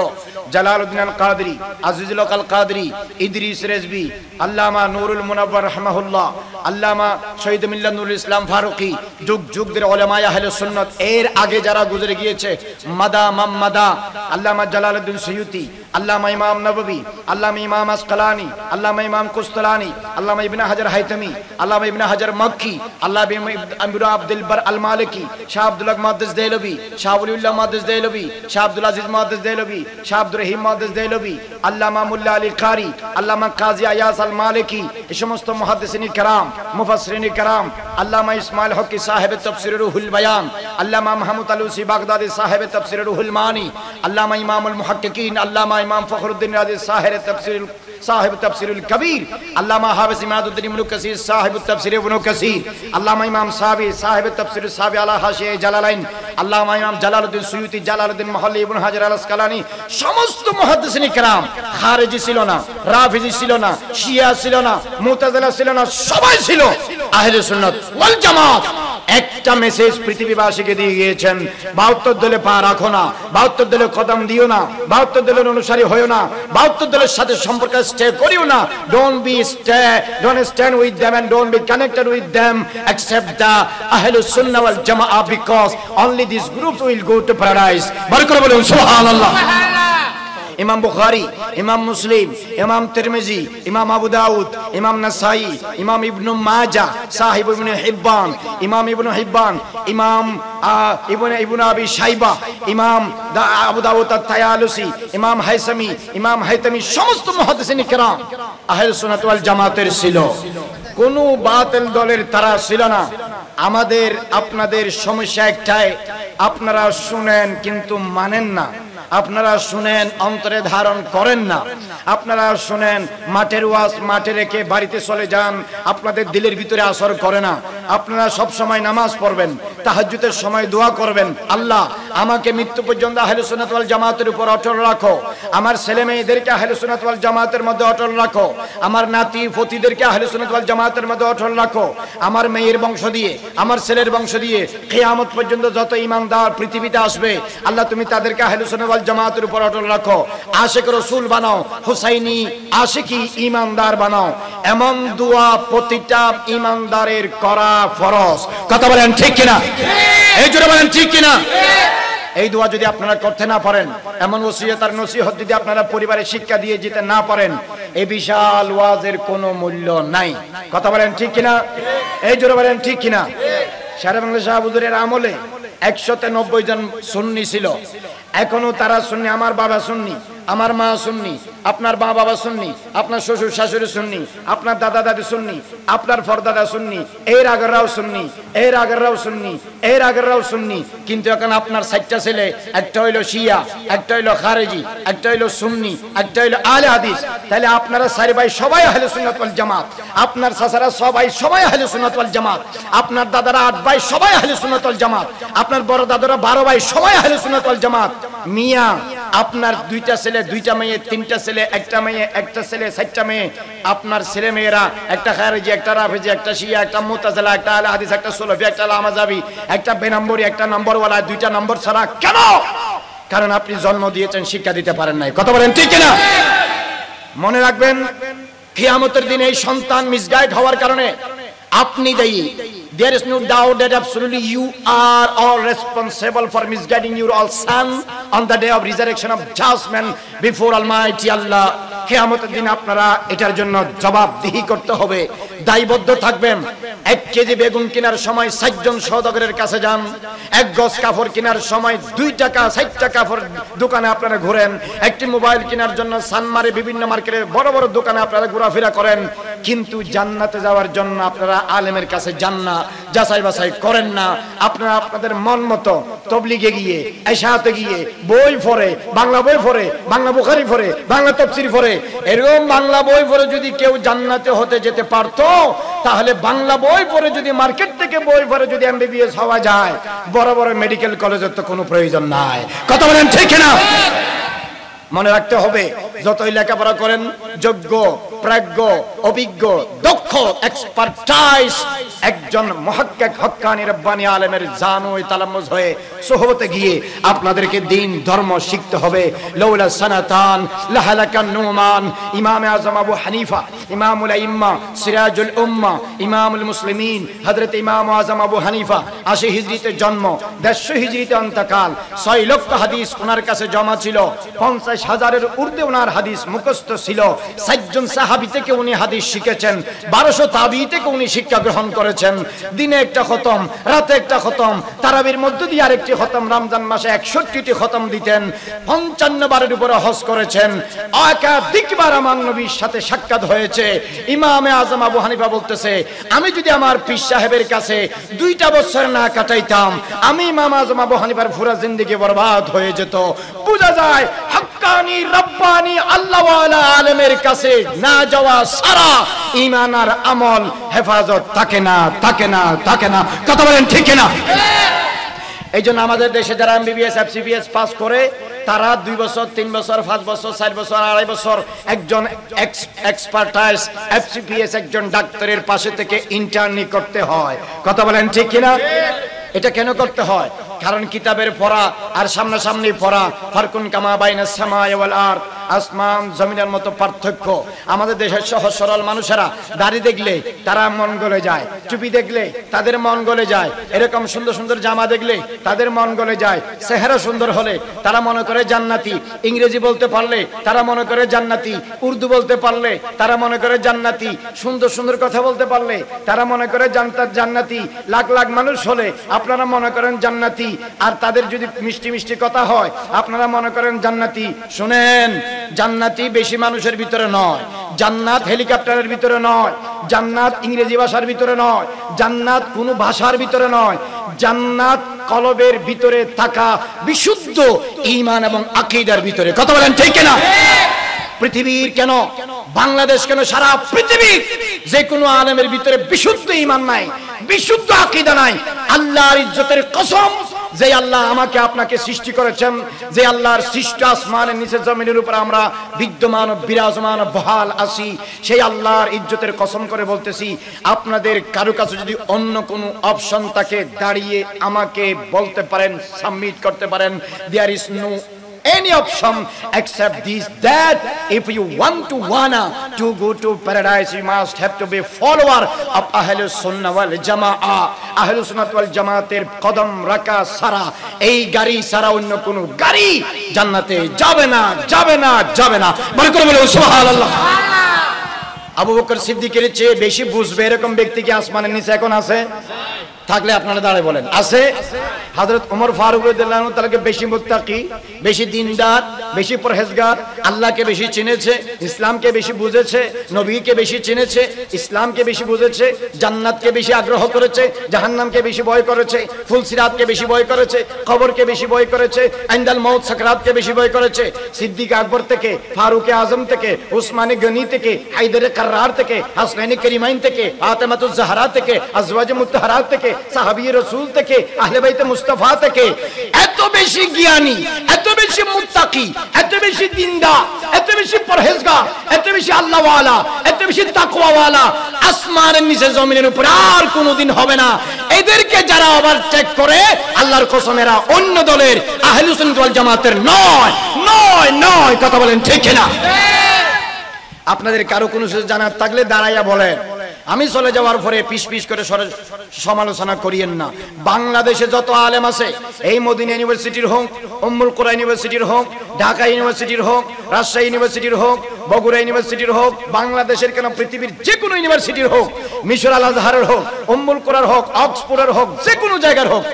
জালালউদ্দিন আল কাদরি, আজিজুল হক আল কাদরি, ইদ্রিস রেজভি, আল্লামা নুরুল মুনাওয়ার রাহমাহুল্লাহ, আল্লামা শহীদ মিল্লাত নুরুল ইসলাম ফারুকী, যুগ যুগ ধরে উলামায়ে আহলে সুন্নাত এর আগে যারা গুজরে গিয়েছে, মাদা মাম্মাদা, আল্লামা জালালউদ্দিন সুয়ুতি, আল্লামা ইমাম নববী, আল্লামা ইমাম আসকালানি, আল্লামা ইমাম কুস্তালানি, আল্লামা ইবনে হাজার হাইতামি, আল্লামা ইবনে হাজার মক্কি, আল্লামা ইবনে আব্দুল বার আল মালিকি, শাহ আব্দুল হক মুহাদ্দিস দেহলভী, শাহ ওলিউল্লাহ মুহাদ্দিস দেহলভী, শাহ আব্দুল আজিজ মুহাদ্দিস দেহলভী, শাহ আব্দুর রহিম মুহাদ্দিস দেহলভী, আল্লামা মুল্লা আলী কারি, আল্লামা কাজী আয়াস আল মালিকি, এই সমস্ত মুহাদ্দিসিন کرام, মুফাসসিরিন کرام, আল্লামা ইসমাইল হকি সাহেব তাফসীর রুহুল বায়ান, আল্লামা মাহমুদ আলুসি বাগদাদি সাহেব তাফসীর রুহুল মানি, আল্লামা ইমামুল মুহাক্কিকিন, আল্লামা ইমাম ফখরুদ্দিন রাজি সাহেব তাফসীর সাহেব তাফসীরুল কবির, আল্লামা হাফিজ ইমাদউদ্দিন ইবনে কাসির সাহেব তাফসীর ইবনে কাসির, আল্লামা ইমাম সাবি সাহেব তাফসীর সাবি আলা হাশিয়া জালালাইন, আল্লামা ইমাম জালালউদ্দিন সুয়ুতি, জালালউদ্দিন মুহাল্লি ইবনে হাজার আল আসকালানি, সমস্ত মুহাদ্দিসিন کرام খারিজি ছিল না, রাফিজি ছিল না, শিয়া ছিল না, মুতাজিলা ছিল না, সবাই ছিল আহলে সুন্নাত ওয়াল জামাত। একটা মেসেজ পৃথিবীবাসীকে দিয়ে গিয়েছেন, 72 দলে পা রাখো না, 72 দলে কদম দিও না, 72 দলের অনুসারী হয়ো না, 72 দলের সাথে সম্পর্ক স্টে করিও না। Don't stand with them and don't be connected with them except the Ahlus Sunnah wal Jama'ah, because only these groups will go to paradise. বরকত বলুন সুবহানাল্লাহ। ইমাম বুখারী, ইমাম মুসলিম, ইমাম তিরমিজি, ইমাম আবু দাউদ, ইমাম নাসাই, ইমাম ইবনে মাজাহ, সাহিব ইবনে হিব্বান, ইমাম ইবনে হিব্বান, ইমাম ইবনে আবি শাইবা, ইমাম আবু দাউদ আত-তায়ালুসি, ইমাম হাইসামি, ইমাম হাইতামি, সমস্ত মুহাদ্দিসিন کرام আহলে সুন্নাত ওয়াল জামাতের ছিল, কোন বাতিল দলের তারা ছিল না। আমাদের আপনাদের সমস্যা একটাই, আপনারা শুনেন কিন্তু মানেন না। আপনারা শুনেন, অন্তরে ধারণ করেন না। আপনারা শুনেন, মাঠের ওয়াজ মাঠে রেখে বাড়িতে চলে যান, আপনাদের দিলের ভিতরে আসর করে না। আপনারা সব সময় নামাজ পড়বেন, তাহাজ্জুদের সময় দোয়া করবেন, আল্লাহ আমাকে মৃত্যু পর্যন্ত আহলে সুন্নাত ওয়াল জামাতের উপর অটল রাখো, আমার ছেলে মেয়েদেরকে আহলে সুন্নাত ওয়াল জামাতের মধ্যে অটল রাখো, আমার নাতি ফতিদেরকে আহলে সুন্নাত ওয়াল জামাতের মধ্যে অটল রাখো, আমার মেয়ের বংশ দিয়ে, আমার ছেলের বংশ দিয়ে কিয়ামত পর্যন্ত যত ঈমানদার পৃথিবীতে আসবে, আল্লাহ তুমি তাদেরকে আহলে সুন্নাত ওয়াল জামাতের উপর অটল রাখো। আশিক রাসূল বানাও, হুসাইনি আশিকি ঈমানদার বানাও। এমন দোয়া প্রতিটা ঈমানদারের করা ফরজ। কথা বলেন ঠিক কিনা? এই জোরে বলেন ঠিক কিনা? এই দোয়া যদি আপনারা করতে না পারেন, এমন ওসিয়ত আর নসিহত যদি আপনারা পরিবারে শিক্ষা দিয়ে যেতে না পারেন, এই বিশাল ওয়াজের কোনো মূল্য নাই। কথা বলেন ঠিক কিনা? এই জোরে বলেন ঠিক কিনা? শেরে বাংলা শাহ হুজুরের আমলে 190 জন সুন্নি ছিল, এখনো তারা সুন্নি। আমার বাবা সুন্নি, আমার মা সুন্নি, আপনার মা বাবা সুন্নি, আপনার শ্বশুর শাশুড়ি সুন্নি, আপনার দাদা দাদি সুন্নি, আপনার ফরদাদা সুন্নি, এর আগেররাও সুন্নি, এর আগেররাও সুন্নি, এর আগেররাও সুন্নি। কিন্তু এখন আপনার 6টা ছেলে, একটা হইলো শিয়া, একটা হইলো খারেজি, একটা হইলো সুন্নি, একটা হইলো আহলে হাদিস। তাহলে আপনারা 4 ভাই সবাই আহলে সুন্নাত ওয়াল জামাত, আপনার চাচারা সবাই আহলে সুন্নাত ওয়াল জামাত, আপনার দাদারা 8 ভাই সবাই আহলে সুন্নাত ওয়াল জামাত, আপনার বড় দাদারা 12 ভাই সবাই আহলে সুন্নাত ওয়াল জামাত। মিয়া আপনার 2টা ছেলে, 2টা মেয়ে, 3টা ছেলে, 1টা মেয়ে, 1টা ছেলে, 4টা মেয়ে, আপনার ছেলে মেয়েরা একটা খারেজি, একটা রাফেজি, একটা শিয়া, একটা মুতাজিলা, একটা আহলে হাদিস, একটা সুলফি, একটা লামাজাবি, একটা বেনম্বরি, একটা নম্বরওয়ালা, 2টা নম্বর ছাড়া। কেন? কারণ আপনি জন্ম দিয়েছেন, শিক্ষা দিতে পারেন নাই। কথা বলেন ঠিক কিনা? মনে রাখবেন, কিয়ামতের দিনে এই সন্তান মিসগাইড হওয়ার কারণে আপনি দায়ী। There is no doubt that absolutely you are all responsible for misguiding your all son on the day of resurrection of judgment before Almighty Allah. কিয়ামতের দিন আপনারা এটার জন্য জবাবদিহি করতে হবে, দায়বদ্ধ থাকবেন। 1 কেজি বেগুন কেনার সময় 4 জন সওদাগরের কাছে যান, 1 গজ কাপড় কেনার সময় 2 টাকা 4 টাকা কাপড় দোকানে আপনারা ঘোরেন, একটি মোবাইল কেনার জন্য সানমারে বিভিন্ন মার্কেটে বড় বড় দোকানে আপনারা ঘোরাফেরা করেন, কিন্তু জান্নাতে যাওয়ার জন্য আপনারা আলেমের কাছে যান না, যাচাই বাছাই করেন না। আপনারা আপনাদের মন মতো তবলিগে গিয়ে, ইশাআতে গিয়ে বই পড়ে, বাংলা বই পড়ে, বাংলা বুখারী পড়ে, বাংলা তাফসীর পড়ে, এরকম বাংলা বই পড়ে যদি কেউ জান্নাতে হতে যেতে পারতো, তাহলে বাংলা বই পড়ে যদি মার্কেট থেকে বই পড়ে যদি এমবিবিএস হওয়া যায়, বড় বড় মেডিকেল কলেজের তো কোনো প্রয়োজন নাই। কথা বলেন ঠিক কিনা? মনে রাখতে হবে, যতই লেখাপড়া করেন, যোগ্য, প্রাজ্ঞ, অভিজ্ঞ, দক্ষ, এক্সপার্টাইজ একজন মুহাক্কিক হক্কানি রব্বানি আলেমের জানুই তালাম্মুজ হয়ে সোহবতে গিয়ে আপনাদেরকে দ্বীন ধর্ম শিখতে হবে। লাউলা সানাতান লাহালাকান নুমান। ইমামে আযম আবু হানিফা, ইমামুল আইম্মা, সিরাজুল উম্মাহ, ইমামুল মুসলিমিন হযরত ইমাম আযম আবু হানিফা 80 হিজরিতে জন্ম, 150 হিজরিতে অন্তকাল। 6 লক্ষ হাদিস ওনার কাছে জমা ছিল, 50,000-এর ঊর্ধ্বে ওনার হাদিস মুখস্থ ছিল। 4 জন সাহাবী থেকে উনি হাদিস শিখেছেন, 1200 তাবিঈ থেকে উনি শিক্ষা গ্রহণ করেছেন। দিনে একটা খতম, রাতে একটা খতম, তারাবির মধ্য দিয়ে আরেকটি খতম, রমজান মাসে 61টি খতম দিতেন, 55 বারের উপরে হজ করেছেন। একাধিকবার আমার নবীর সাথে সাক্ষাৎ হয়েছে। ইমামে আযম আবু হানিফা বলতেছে, আমি যদি আমার পীর সাহেবের কাছে 2টা বছর না কাটাইতাম, আমি ইমাম আযম আবু হানিফার পুরা জিন্দেগি বরবাদ হয়ে যেত। বোঝা যায় হক্কানি রব্বানি আল্লাহওয়ালা আলেমের কাছে না যাওয়া সারা ঈমান আর আমল হেফাজত থাকে না, থাকে না, থাকে না। কথা বলেন ঠিক কিনা? এই জন্য আমাদের দেশে যারা এমবিবিএস, এফসিবিএস পাস করে, তারা 2 বছর, 3 বছর, 5 বছর, 4 বছর, 2.5 বছর একজন এক্সপার্টাইজ এফসিপিএস একজন ডাক্তারের পাশে থেকে ইন্টার্নি করতে হয়। কথা বলেন ঠিক কিনা? এটা কেন করতে হয়? কারণ কিতাবের পড়া আর সামনাসামনি পড়া, ফারকুন কামা বাইনাস সামাই ওয়াল আরদ, আসমান জমিনের মতো পার্থক্য। আমাদের দেশের সহজ সরল মানুষেরা দাড়ি দেখলে তারা মন গলে যায়, টুপি দেখলে তাদের মন গলে যায়, এরকম সুন্দর সুন্দর জামা দেখলে তাদের মন গলে যায়, চেহারা সুন্দর হলে তারা মনে করে জান্নাতি, ইংরেজি বলতে পারলে তারা মনে করে জান্নাতি, উর্দু বলতে পারলে তারা মনে করে জান্নাতি, সুন্দর সুন্দর কথা বলতে পারলে তারা মনে করে জান্নাতি, লাখ লাখ মানুষ হলে আপনারা মনে করেন জান্নাতি, আর তাদের যদি মিষ্টি মিষ্টি কথা হয় আপনারা মনে করেন জান্নাতি। শুনেন, জান্নাতি বেশি মানুষের ভিতরে নয়, জান্নাত হেলিকপ্টারের ভিতরে নয়, জান্নাত ইংরেজি ভাষার ভিতরে নয়, জান্নাত কোনো ভাষার ভিতরে নয়, জান্নাত কলবের ভিতরে থাকা বিশুদ্ধ ঈমান এবং আকীদার ভিতরে। কথা বলেন ঠিক কিনা? পৃথিবীর কেন, বাংলাদেশ কেন, সারা পৃথিবীর যে কোনো আলেমের ভিতরে বিশুদ্ধ ঈমান নাই, বিশুদ্ধ আকীদা নাই। আল্লাহর ইজ্জতের কসম, যে আল্লাহ আমাকে আপনাকে সৃষ্টি করেছেন, যে আল্লাহর সৃষ্ট আসমানের নিচে জমিনের উপর আমরা বিদ্যমান বিরাজমান বহাল আছি, সেই আল্লাহর ইজ্জতের কসম করে বলতেছি, আপনাদের কারো কাছে যদি অন্য কোনো অপশন থাকে, দাঁড়িয়ে আমাকে বলতে পারেন, সাবমিট করতে পারেন, there is no any option except this, that if you want to go to paradise, you must have to be follower of Ahlus Sunnah wal Jamaa. Ahlus Sunnah wal Jamaater কদম রাখা সারা, এই গাড়ি সারা অন্য কোন গাড়ি জান্নাতে যাবে না, যাবে না, যাবে না। বলে করে বলে সুবহানাল্লাহ। আবু বকর সিদ্দিকের চেয়ে বেশি বুঝবে এরকম ব্যক্তি কি আসমানের নিচে এখন আছে? থাকলে আপনারা দাঁড়ায় বলেন আছে? হযরত ওমর ফারুক রাদিয়াল্লাহু আনহু তাআলাকে বেশি মুত্তাকি, বেশি দিনদার, বেশি পরহেজগার, আল্লাহকে বেশি চিনেছে, ইসলামকে বেশি বুঝেছে, নবীকে বেশি চিনেছে, ইসলামকে বেশি বুঝেছে, জান্নাতকে বেশি আগ্রহ করেছে, জাহান্নামকে বেশি ভয় করেছে, ফুলসিরাতকে বেশি ভয় করেছে, কবরকে বেশি ভয় করেছে, ইনদাল মাউত সাকরাতকে বেশি ভয় করেছে। সিদ্দিক আকবর থেকে, ফারুক আজম থেকে, উসমানে গনি থেকে, হায়দারে কাররার থেকে, হাসনাইনে করিমাইন থেকে, ফাতেমাতুজ জাহরা থেকে, আজওয়াজে মুত্তাহারাত থেকে, সাহাবী রাসূল থেকে, আহলে বাইতে মুস্তাফা থেকে, এত বেশি জ্ঞানী, এত বেশি মুত্তাকি, এত বেশি দিনদার, এত বেশি পরহেজগার, এত বেশি আল্লাহওয়ালা, এত বেশি তাকওয়াওয়ালা আসমানের নিচে জমিনের উপর আর কোনোদিন হবে না। এদেরকে যারা ওভারটেক করে, আল্লাহর কসম এরা অন্য দলের আহলুস সুন্নাত ওয়াল জামাতের নয়, নয়, নয়। কথা বলেন ঠিক কিনা? আপনাদের কারো কোনো কিছু জানার থাকলে দাঁড়াইয়া বলেন, আমি চলে যাওয়ার পরে পিস পিস করে সমালোচনা করিয়েন না। বাংলাদেশে যত আলেম আছে, এই মদিনা ইউনিভার্সিটির হোক, উম্মুল কুরা ইউনিভার্সিটির হোক, ঢাকা ইউনিভার্সিটির হোক, রাজশাহী ইউনিভার্সিটির হোক, বগুড়া ইউনিভার্সিটির হোক, বাংলাদেশের কেন পৃথিবীর যে কোনো ইউনিভার্সিটির হোক, মিশর আল আজহারের হোক, উম্মুল কুরার হোক, অক্সফোর্ডের হোক, যে কোনো জায়গার হোক,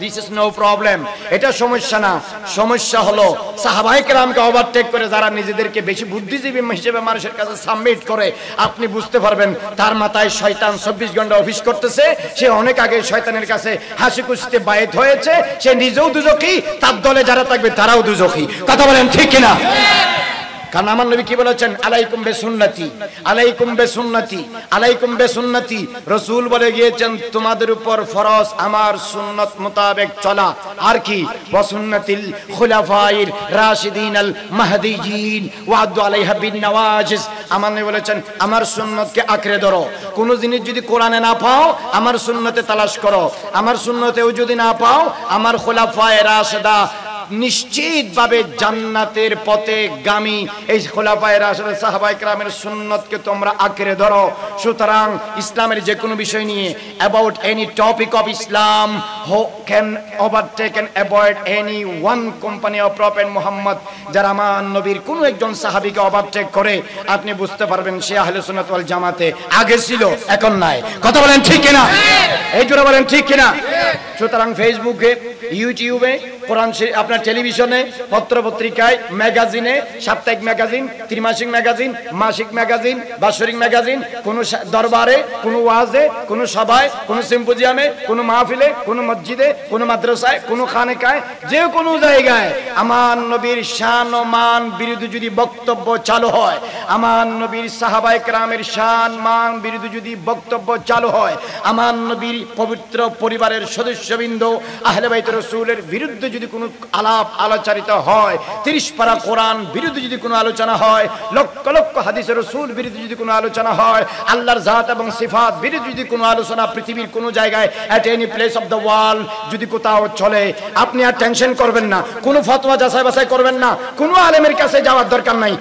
this is no problem। এটা সমস্যা না। সমস্যা হলো সাহাবায়ে কেরামকে ওভারটেক করে যারা নিজেদেরকে বেশি বুদ্ধিজীবী হিসেবে মানুষের কাছে সাবমিট করে, আপনি বুঝতে পারবেন তার মাথায় শয়তান 24 ঘন্টা অফিস করতেছে। সে অনেক আগে শয়তানের কাছে হাসি খুশিতে বায়েত হয়েছে, সে নিজেও দুজখী, তার দলে যারা থাকবে তারাও দুজখী। কথা বলেন ঠিক কিনা? কারণ আমার নবী কি বলেছেন? আলাইকুম বিসুন্নতি, আলাইকুম বিসুন্নতি, আলাইকুম বিসুন্নতি। রাসূল বলে গিয়েছেন তোমাদের উপর ফরজ আমার সুন্নাত মোতাবেক চলা, আর কি ওয়া সুন্নাতিল খুলাফায়ে রাশিদিন আল মাহদিয়িন ওয়া আদু আলাইহা বিন নওয়াজিজ। আমার নবী বলেছেন আমার সুন্নতকে আঁকড়ে ধরো। কোন জিনিস যদি কোরআনে না পাও, আমার সুন্নতে তালাশ করো। আমার সুন্নতেও যদি না পাও, আমার খুলাফায়ে রাশিদা নিশ্চিতভাবে জান্নাতের পথে গামী এই খোলাফায়ে রাশিদিন সাহাবায়ে কেরামের সুন্নতকে তোমরা আঁকড়ে ধরো। সুতরাং ইসলামের যে কোনো বিষয় নিয়ে, about any topic of Islam, who can overtake and avoid any one company of prophet Muhammad. যারা আমার নবীর কোনো একজন সাহাবীকে ওভারটেক করে, আপনি বুঝতে পারবেন সে আহলে সুন্নাত ওয়াল জামাতে আগে ছিল, এখন নাই। কথা বলেন ঠিক কিনা? এই জোরে বলেন ঠিক কিনা? সুতরাং ফেসবুকে, ইউটিউবে, কোরআন আপনার টেলিভিশনে, পত্রপত্রিকায়, ম্যাগাজিনে, সাপ্তাহিক ম্যাগাজিন, ত্রিমাসিক ম্যাগাজিন, মাসিক ম্যাগাজিন, বাৎসরিক ম্যাগাজিন, কোন দরবারে, কোন ওয়াজে, কোন সভায়, কোন সিম্পোজিয়ামে, কোন মাহফিলে, কোন মসজিদে, কোন মাদ্রাসায়, কোন খানেকায়, যে কোনো জায়গায় আমার নবীর শান ও মান বিরুদ্ধে যদি বক্তব্য চালু হয়, আমার নবীর সাহাবায়ে কেরামের শান মান বিরুদ্ধে যদি বক্তব্য চালু হয়, আমার নবীর পবিত্র পরিবারের সদস্যবৃন্দ আহলে বাইত রাসূলের বিরুদ্ধে যদি কোনো আলাপ আলোচনা হয়, 30 পারা কোরআন বিরুদ্ধে যদি কোনো আলোচনা হয়, লক্ষ লক্ষ হাদিস রাসূল বিরুদ্ধে যদি কোনো আলোচনা হয়, আল্লাহর জাত এবং সিফাত বিরুদ্ধে যদি কোনো আলোচনা পৃথিবীর কোনো জায়গায় at any place of the world যদি কোথাও চলে, আপনি আর টেনশন করবেন না, কোনো ফতোয়া যাচাই বাছাই করবেন না, কোনো আলেমের কাছে যাওয়ার দরকার নাই।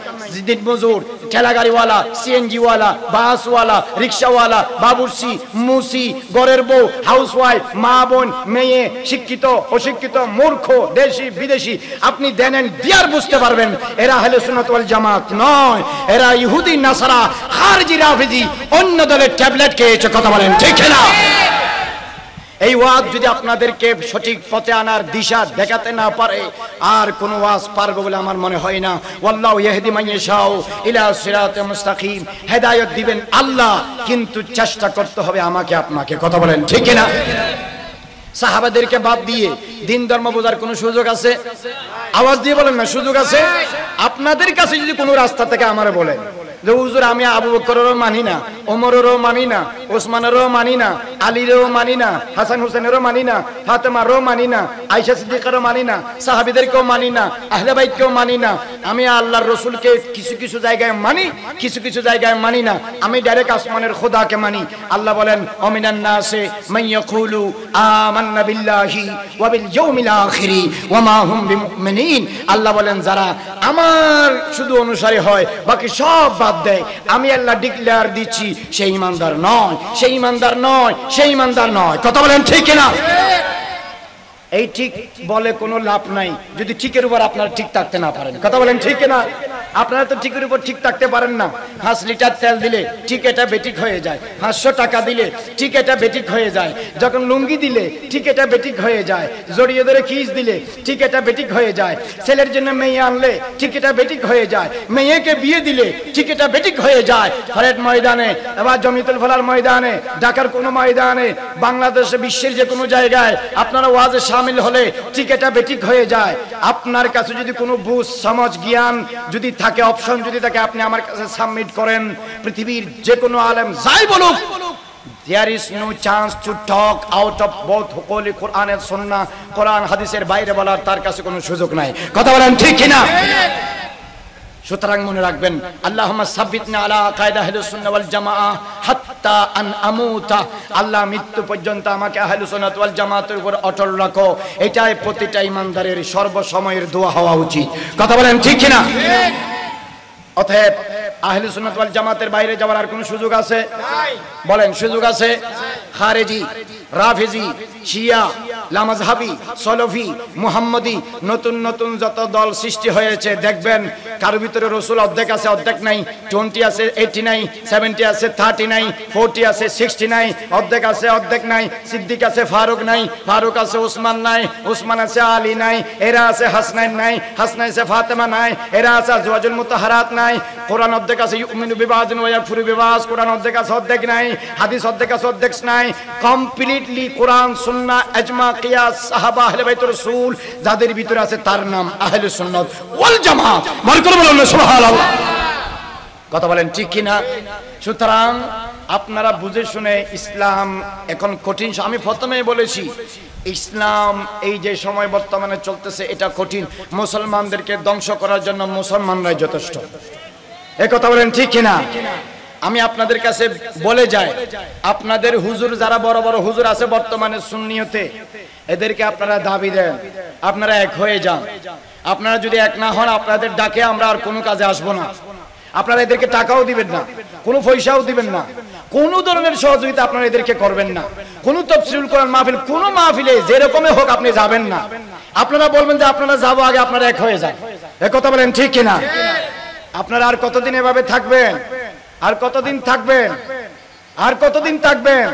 দিন মজুর, ঠেলাগাড়িওয়ালা, সিএনজিওয়ালা, বাসওয়ালা, রিক্সাওয়ালা, বাবুর্চি, মুসি, ঘরের বউ, হাউসওয়াইফ, মা বোন, মেয়ে, শিক্ষিত অশিক্ষিত, মূর্খ, দেশি বিদেশি, আপনি দেন দিয়ার বুঝতে পারবেন এরা আহলে সুন্নাত ওয়াল জামাত নয়, এরা ইহুদি, নাসারা, খারজি, রাফিজি, অন্য দলের ট্যাবলেট খেয়েছে। কথা বলেন ঠিক না? এই ওয়াজ যদি আপনাদেরকে সঠিক পথে আনার দিশা দেখাতে না পারে আর কোন ওয়াজ পারবে বলে আমার মনে হয় না। ওয়াল্লাহু ইয়াহদি মান ইয়াশাউ ইলা সিরাতিল মুস্তাকিম, হেদায়েত দিবেন আল্লাহ, কিন্তু চেষ্টা করতে হবে আমাকে আপনাকে। কথা বলেন ঠিক কি না? সাহাবাদেরকে বাদ দিয়ে দিন ধর্ম বোঝার কোনো সুযোগ আছে? আওয়াজ দিয়ে বলেন না, সুযোগ আছে? আপনাদের কাছে যদি কোনো রাস্তা থেকে আমারে বলেন যে হুজুর আমি আবু বকরেরও মানি না, ওমরেরও মানি না, ওসমানেরও মানি না, আলীরও মানি না, হাসান হুসেনেরও মানি না, ফাতেমারও মানি না, আয়েশা সিদ্দিকারও মানি না, সাহাবীদেরকেও মানি না, আহলে বাইতকেও মানি না, আমি আল্লাহর রাসূলকে কিছু কিছু জায়গায় মানি, কিছু কিছু জায়গায় মানি না, আমি ডাইরেক্ট আসমানের খোদাকে মানি। আল্লাহ বলেন অমিনান নাসে মান ইয়াকুলু আমান্না বিল্লাহি ওয়া বিল ইয়াউমিল আখির ওয়া মা হুম বিমুমিনিন। আল্লাহ বলেন যারা আমার শুধু অনুসারী হয়, বাকি সব বাদ দেয়, আমি আল্লাহ ডিক্লেয়ার দিচ্ছি সেই ইমানদার নয়, সেই ইমানদার নয়, সেই ইমানদার নয়। কথা বলেন ঠিক কিনা? এই ঠিক বলে কোনো লাভ নাই যদি ঠিকের উপর আপনারা ঠিক থাকতে না পারেন। কথা বলেন ঠিক কিনা? আপনারা তো ঠিকের উপর ঠিক থাকতে পারেন না। 5 লিটার তেল দিলে ঠিক এটা বেঠিক হয়ে যায়, 500 টাকা দিলে ঠিক এটা বেঠিক হয়ে যায়, যখন লুঙ্গি দিলে ঠিক এটা বেঠিক হয়ে যায়, জড়িয়ে ধরে খিস দিলে ঠিক এটা বেঠিক হয়ে যায়, ছেলের জন্য মেয়ে আনলে ঠিক এটা বেঠিক হয়ে যায়, মেয়েকে বিয়ে দিলে ঠিক এটা বেঠিক হয়ে যায়। ফরেড ময়দানে, এবার জমিতুল ফলার ময়দানে, ঢাকার কোনো ময়দানে, বাংলাদেশে, বিশ্বের যে কোনো জায়গায় আপনারা ওয়াজে শামিল হলে ঠিক এটা বেঠিক হয়ে যায়। আপনার কাছে যদি কোনো বুঝ সমাজ জ্ঞান যদি থাকে, অপশন যদি থাকে, আপনি আমার কাছে সাবমিট করেন। পৃথিবীর যে কোনো আলেম যাই বলুক, there is no chance to talk out of both holy Quran and Sunnah, কোরআন হাদিসের বাইরে বলার তার কাছে কোনো সুযোগ নাই। কথা বলেন ঠিক কিনা? সুতরাং মনে রাখবেন, আল্লাহুম্মা সাব্বিতনা আলা কায়দা আহলুস সুন্নাহ ওয়াল জামাআহ হাত্তা আন আমুতা, আল্লাহ মৃত্যু পর্যন্ত আমাকে আহলুস সুন্নাহ ওয়াল জামাতের উপর অটল রাখো। এটাই প্রতিটা ইমানদারের সর্বসময়ের দোয়া হওয়া উচিত। কথা বলেন ঠিক কিনা? অতএব আহলে সুন্নাত ওয়াল জামাতের বাইরে যাওয়ার আর কোনো সুযোগ আছে? বলেন সুযোগ আছে? খারেজি, রাফিজি, শিয়া, লামাজহাবি, সলফি, মুহাম্মদি, নতুন নতুন যত দল সৃষ্টি হয়েছে দেখবেন কারো ভিতরে রসুল অর্ধেক আছে, অর্ধেক নাই, 20 আছে, 89, 70 আছে, 39, 40 আছে, 69, অর্ধেক আছে, অর্ধেক নাই, সিদ্দিক আছে, ফারুক নাই, ফারুক আছে, উসমান নাই, উসমান আছে, আলী নাই, এরা আছে, হাসনাইন নাই, হাসনাইন আছে, ফাতেমা নাই, এরা আছে, আজওয়াজুল মুতাহারাত নাই। কোরআন অর্ধেক আছে, ইউমিনু বিবাযিন ওয়া ইয়াকফুরু বিবাজ, কোরআন অর্ধেক আছে, অর্ধেক নাই, হাদিস অর্ধেক আছে, অর্ধেক নাই। কমপ্লিটলি কোরআন, সুন্নাহ, ইজমা, কিয়াস, সাহাবা, আহলে বাইত রাসূল যাদের ভিতরে আছে তার নাম আহলে সুন্নাত ওয়াল জামাত। মারকুল বলেন সুবহানাল্লাহ। কথা বলেন ঠিক কি না? সুতরাং আপনারা বুঝে শুনে, ইসলাম এখন কঠিন। আমি প্রথমেই বলেছি ইসলাম এই যে সময় বর্তমানে চলতেছে এটা কঠিন। মুসলমানদেরকে ধ্বংস করার জন্য মুসলমানরাই যথেষ্ট। এই কথা বলেন ঠিক কিনা? আমি আপনাদের কাছে বলে যাই, আপনাদের হুজুর যারা বড় বড় হুজুর আছে বর্তমানে সুন্নিয়তে, এদেরকে আপনারা দাবি দেন, আপনারা এক হয়ে যান। আপনারা যদি এক না হন, আপনাদের ডাকে আমরা আর কোনো কাজে আসবো না। আপনারা এদেরকে টাকাও দিবেন না, কোনো পয়সাও দিবেন না, কোনো ধরনের সহযোগিতা আপনারা এদেরকে করবেন না। কোনো তাফসীরুল কোরআন মাহফিল, কোনো মাহফিলে যেরকমই হোক আপনি যাবেন না। আপনারা বলবেন যে আপনারা যাবো, আগে আপনারা এক হয়ে যান। এ কথা বলেন ঠিক কিনা? আপনারা আর কতদিন এভাবে থাকবেন? আর কতদিন থাকবেন? আর কতদিন থাকবেন?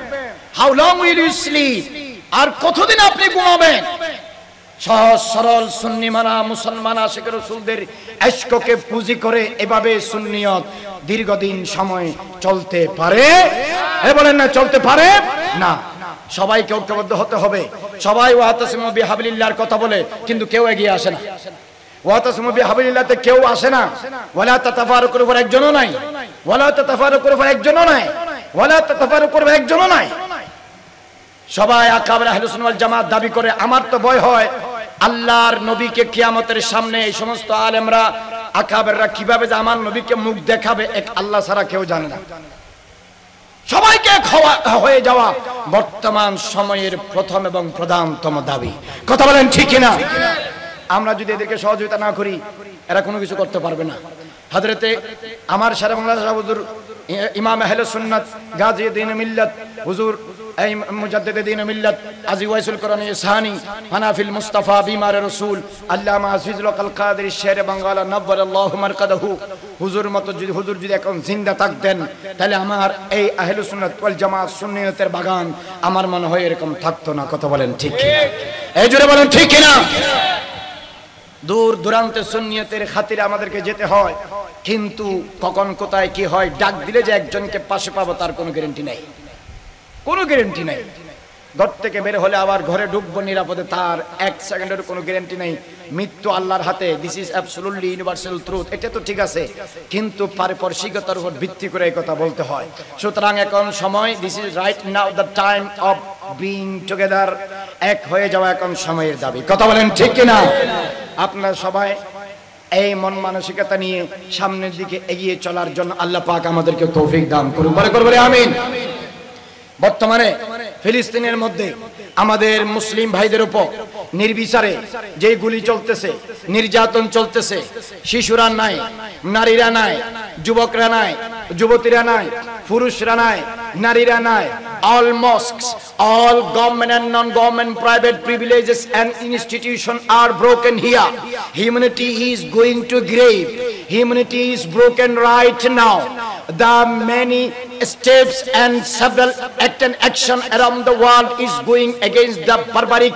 How long will you sleep? আর কতদিন আপনি ঘুমাবেন? সহজ সরল সুন্নি মানা মুসলমান আশিক রাসূলদের ইশককে পুঁজি করে এভাবে সুন্নিয়ত দীর্ঘদিন সময় চলতে পারে? এ বলেন না, চলতে পারে না। সবাইকে ঐক্যবদ্ধ হতে হবে। সবাই ওয়াতাসিমু বিহাবলিল্লাহর কথা বলে, কিন্তু কেউ এগিয়ে আসে না। ওয়াতাসিমু বিহাবলিল্লাহতে কেউ আসে না। ওয়ালা তাতাফারাকুর উপর একজনও নাই, ওয়ালা তাতাফারাকুর উপর একজনও নাই, ওয়ালা তাতাফারাকুর উপর একজনও নাই। সবাই আকাবের আহলুস সুন্নাহ ওয়াল জামাত দাবি করে। আমার তো ভয় হয় আল্লাহর নবীকে কিয়ামতের সামনে এই সমস্ত আলেমরা, আকাবেররা কিভাবে যে আমার নবীকে মুখ দেখাবে, এক আল্লাহ ছাড়া কেউ জানে না। সবাইকে এক হয়ে যাওয়া বর্তমান সময়ের প্রথম এবং প্রধানতম দাবি। কথা বলেন ঠিক কিনা? আমরা যদি এদেরকে সহযোগিতা না করি, এরা কোনো কিছু করতে পারবে না। হযরতে আমার সারা বাংলাদেশ হুজুর ইমাম আহলে সুন্নাত গাজী দ্বীন মিল্লাত হুজুর এই মুজাদ্দিদ দ্বীন মিল্লাত আজি ওয়াইসুল কোরআন ইসানি হানাফিল মুস্তাফা বিমার রাসূল আল্লামা আজিজুল কাল কাদের শের বাঙ্গালা নব্বরাল্লাহু মারকাদাহু হুজুর মত যদি হুজুর যদি এখন জিন্দা থাকতেন তাহলে আমার এই আহলুস সুন্নাত ওয়াল জামাত সুন্নিয়তের বাগান আমার মনে হয় এরকম থাকতো না। কথা বলেন ঠিক কি? এই জোরে বলেন ঠিক কি না? দূর দূরান্তে সুন্নিয়তের খাতিরে আমাদেরকে যেতে হয়, কিন্তু কখন কোথায় কি হয় ডাক দিলে যে একজনকে পাশে পাবো তার কোনো গ্যারান্টি নাই, কোনো গ্যারান্টি নাই। ঘর থেকে বের হলে আবার ঘরে ঢুকবো নিরাপদে, তার এক সেকেন্ডের কোনো গ্যারান্টি নাই। মৃত্যু আল্লাহর হাতে, this is absolutely universal truth. এটা তো ঠিক আছে, কিন্তু পারিপার্শ্বিকতার উপর ভিত্তি করে এই কথা বলতে হয়। সুতরাং এখন সময়, this is right now the time of being together, এক হয়ে যাওয়া এখন সময়ের দাবি। কথা বলেন ঠিক কিনা? আপনারা সবাই এই মন মানসিকতা নিয়ে সামনের দিকে এগিয়ে চলার জন্য আল্লাহ পাক আমাদেরকে তৌফিক দান করুন, বলে আমিন। বর্তমানে ফিলিস্তিনের মধ্যে আমাদের মুসলিম ভাইদের উপর নির্বিচারে যে গুলি চলতেছে, নির্যাতন চলতেছে, শিশুরা নাই, নারীরা নাই, যুবকরা নাই, যুবতীরা নাই, পুরুষরা নাই, নারীরা নাই, all mosques, all government and non-government private privileges and institutions are broken here. Humanity is going to grave. Humanity is broken right now. The many steps and several action around the world is going against the barbaric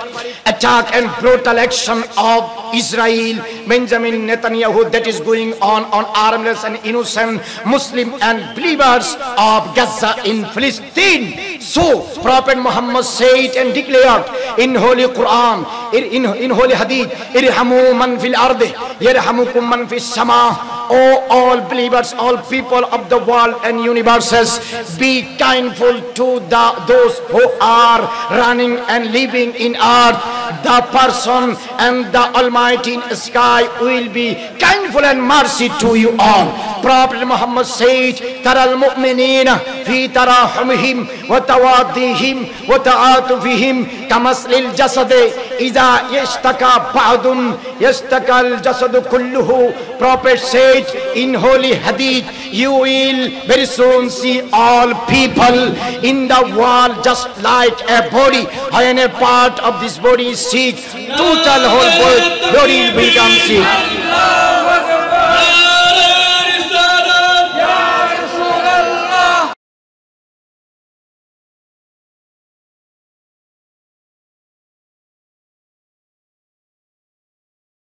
attack and brutal action of Israel, Benjamin Netanyahu, that is going on armless and innocent Muslim and believers of Gaza in Palestine. So Prophet Muhammad said and declared in Holy Quran, in Holy Hadith, irhamu man fil ardi yarhamukum man fis sama. Oh, all believers, all people of the world and universes, be kindful to those who are running and living in earth. The person and the Almighty in sky will be kindful and mercy to you all. Prophet Muhammad said, Taral mu'minina fi tarahumihim wa tawadihim wa ta'atufihim kamaslil jasade iza yashtaka ba'dun yashtaka al-jasadu kulluhu. Prophet said in Holy Hadith, you will very soon see all people in the world just like a body. When a part of this body is sick, total whole body will become sick.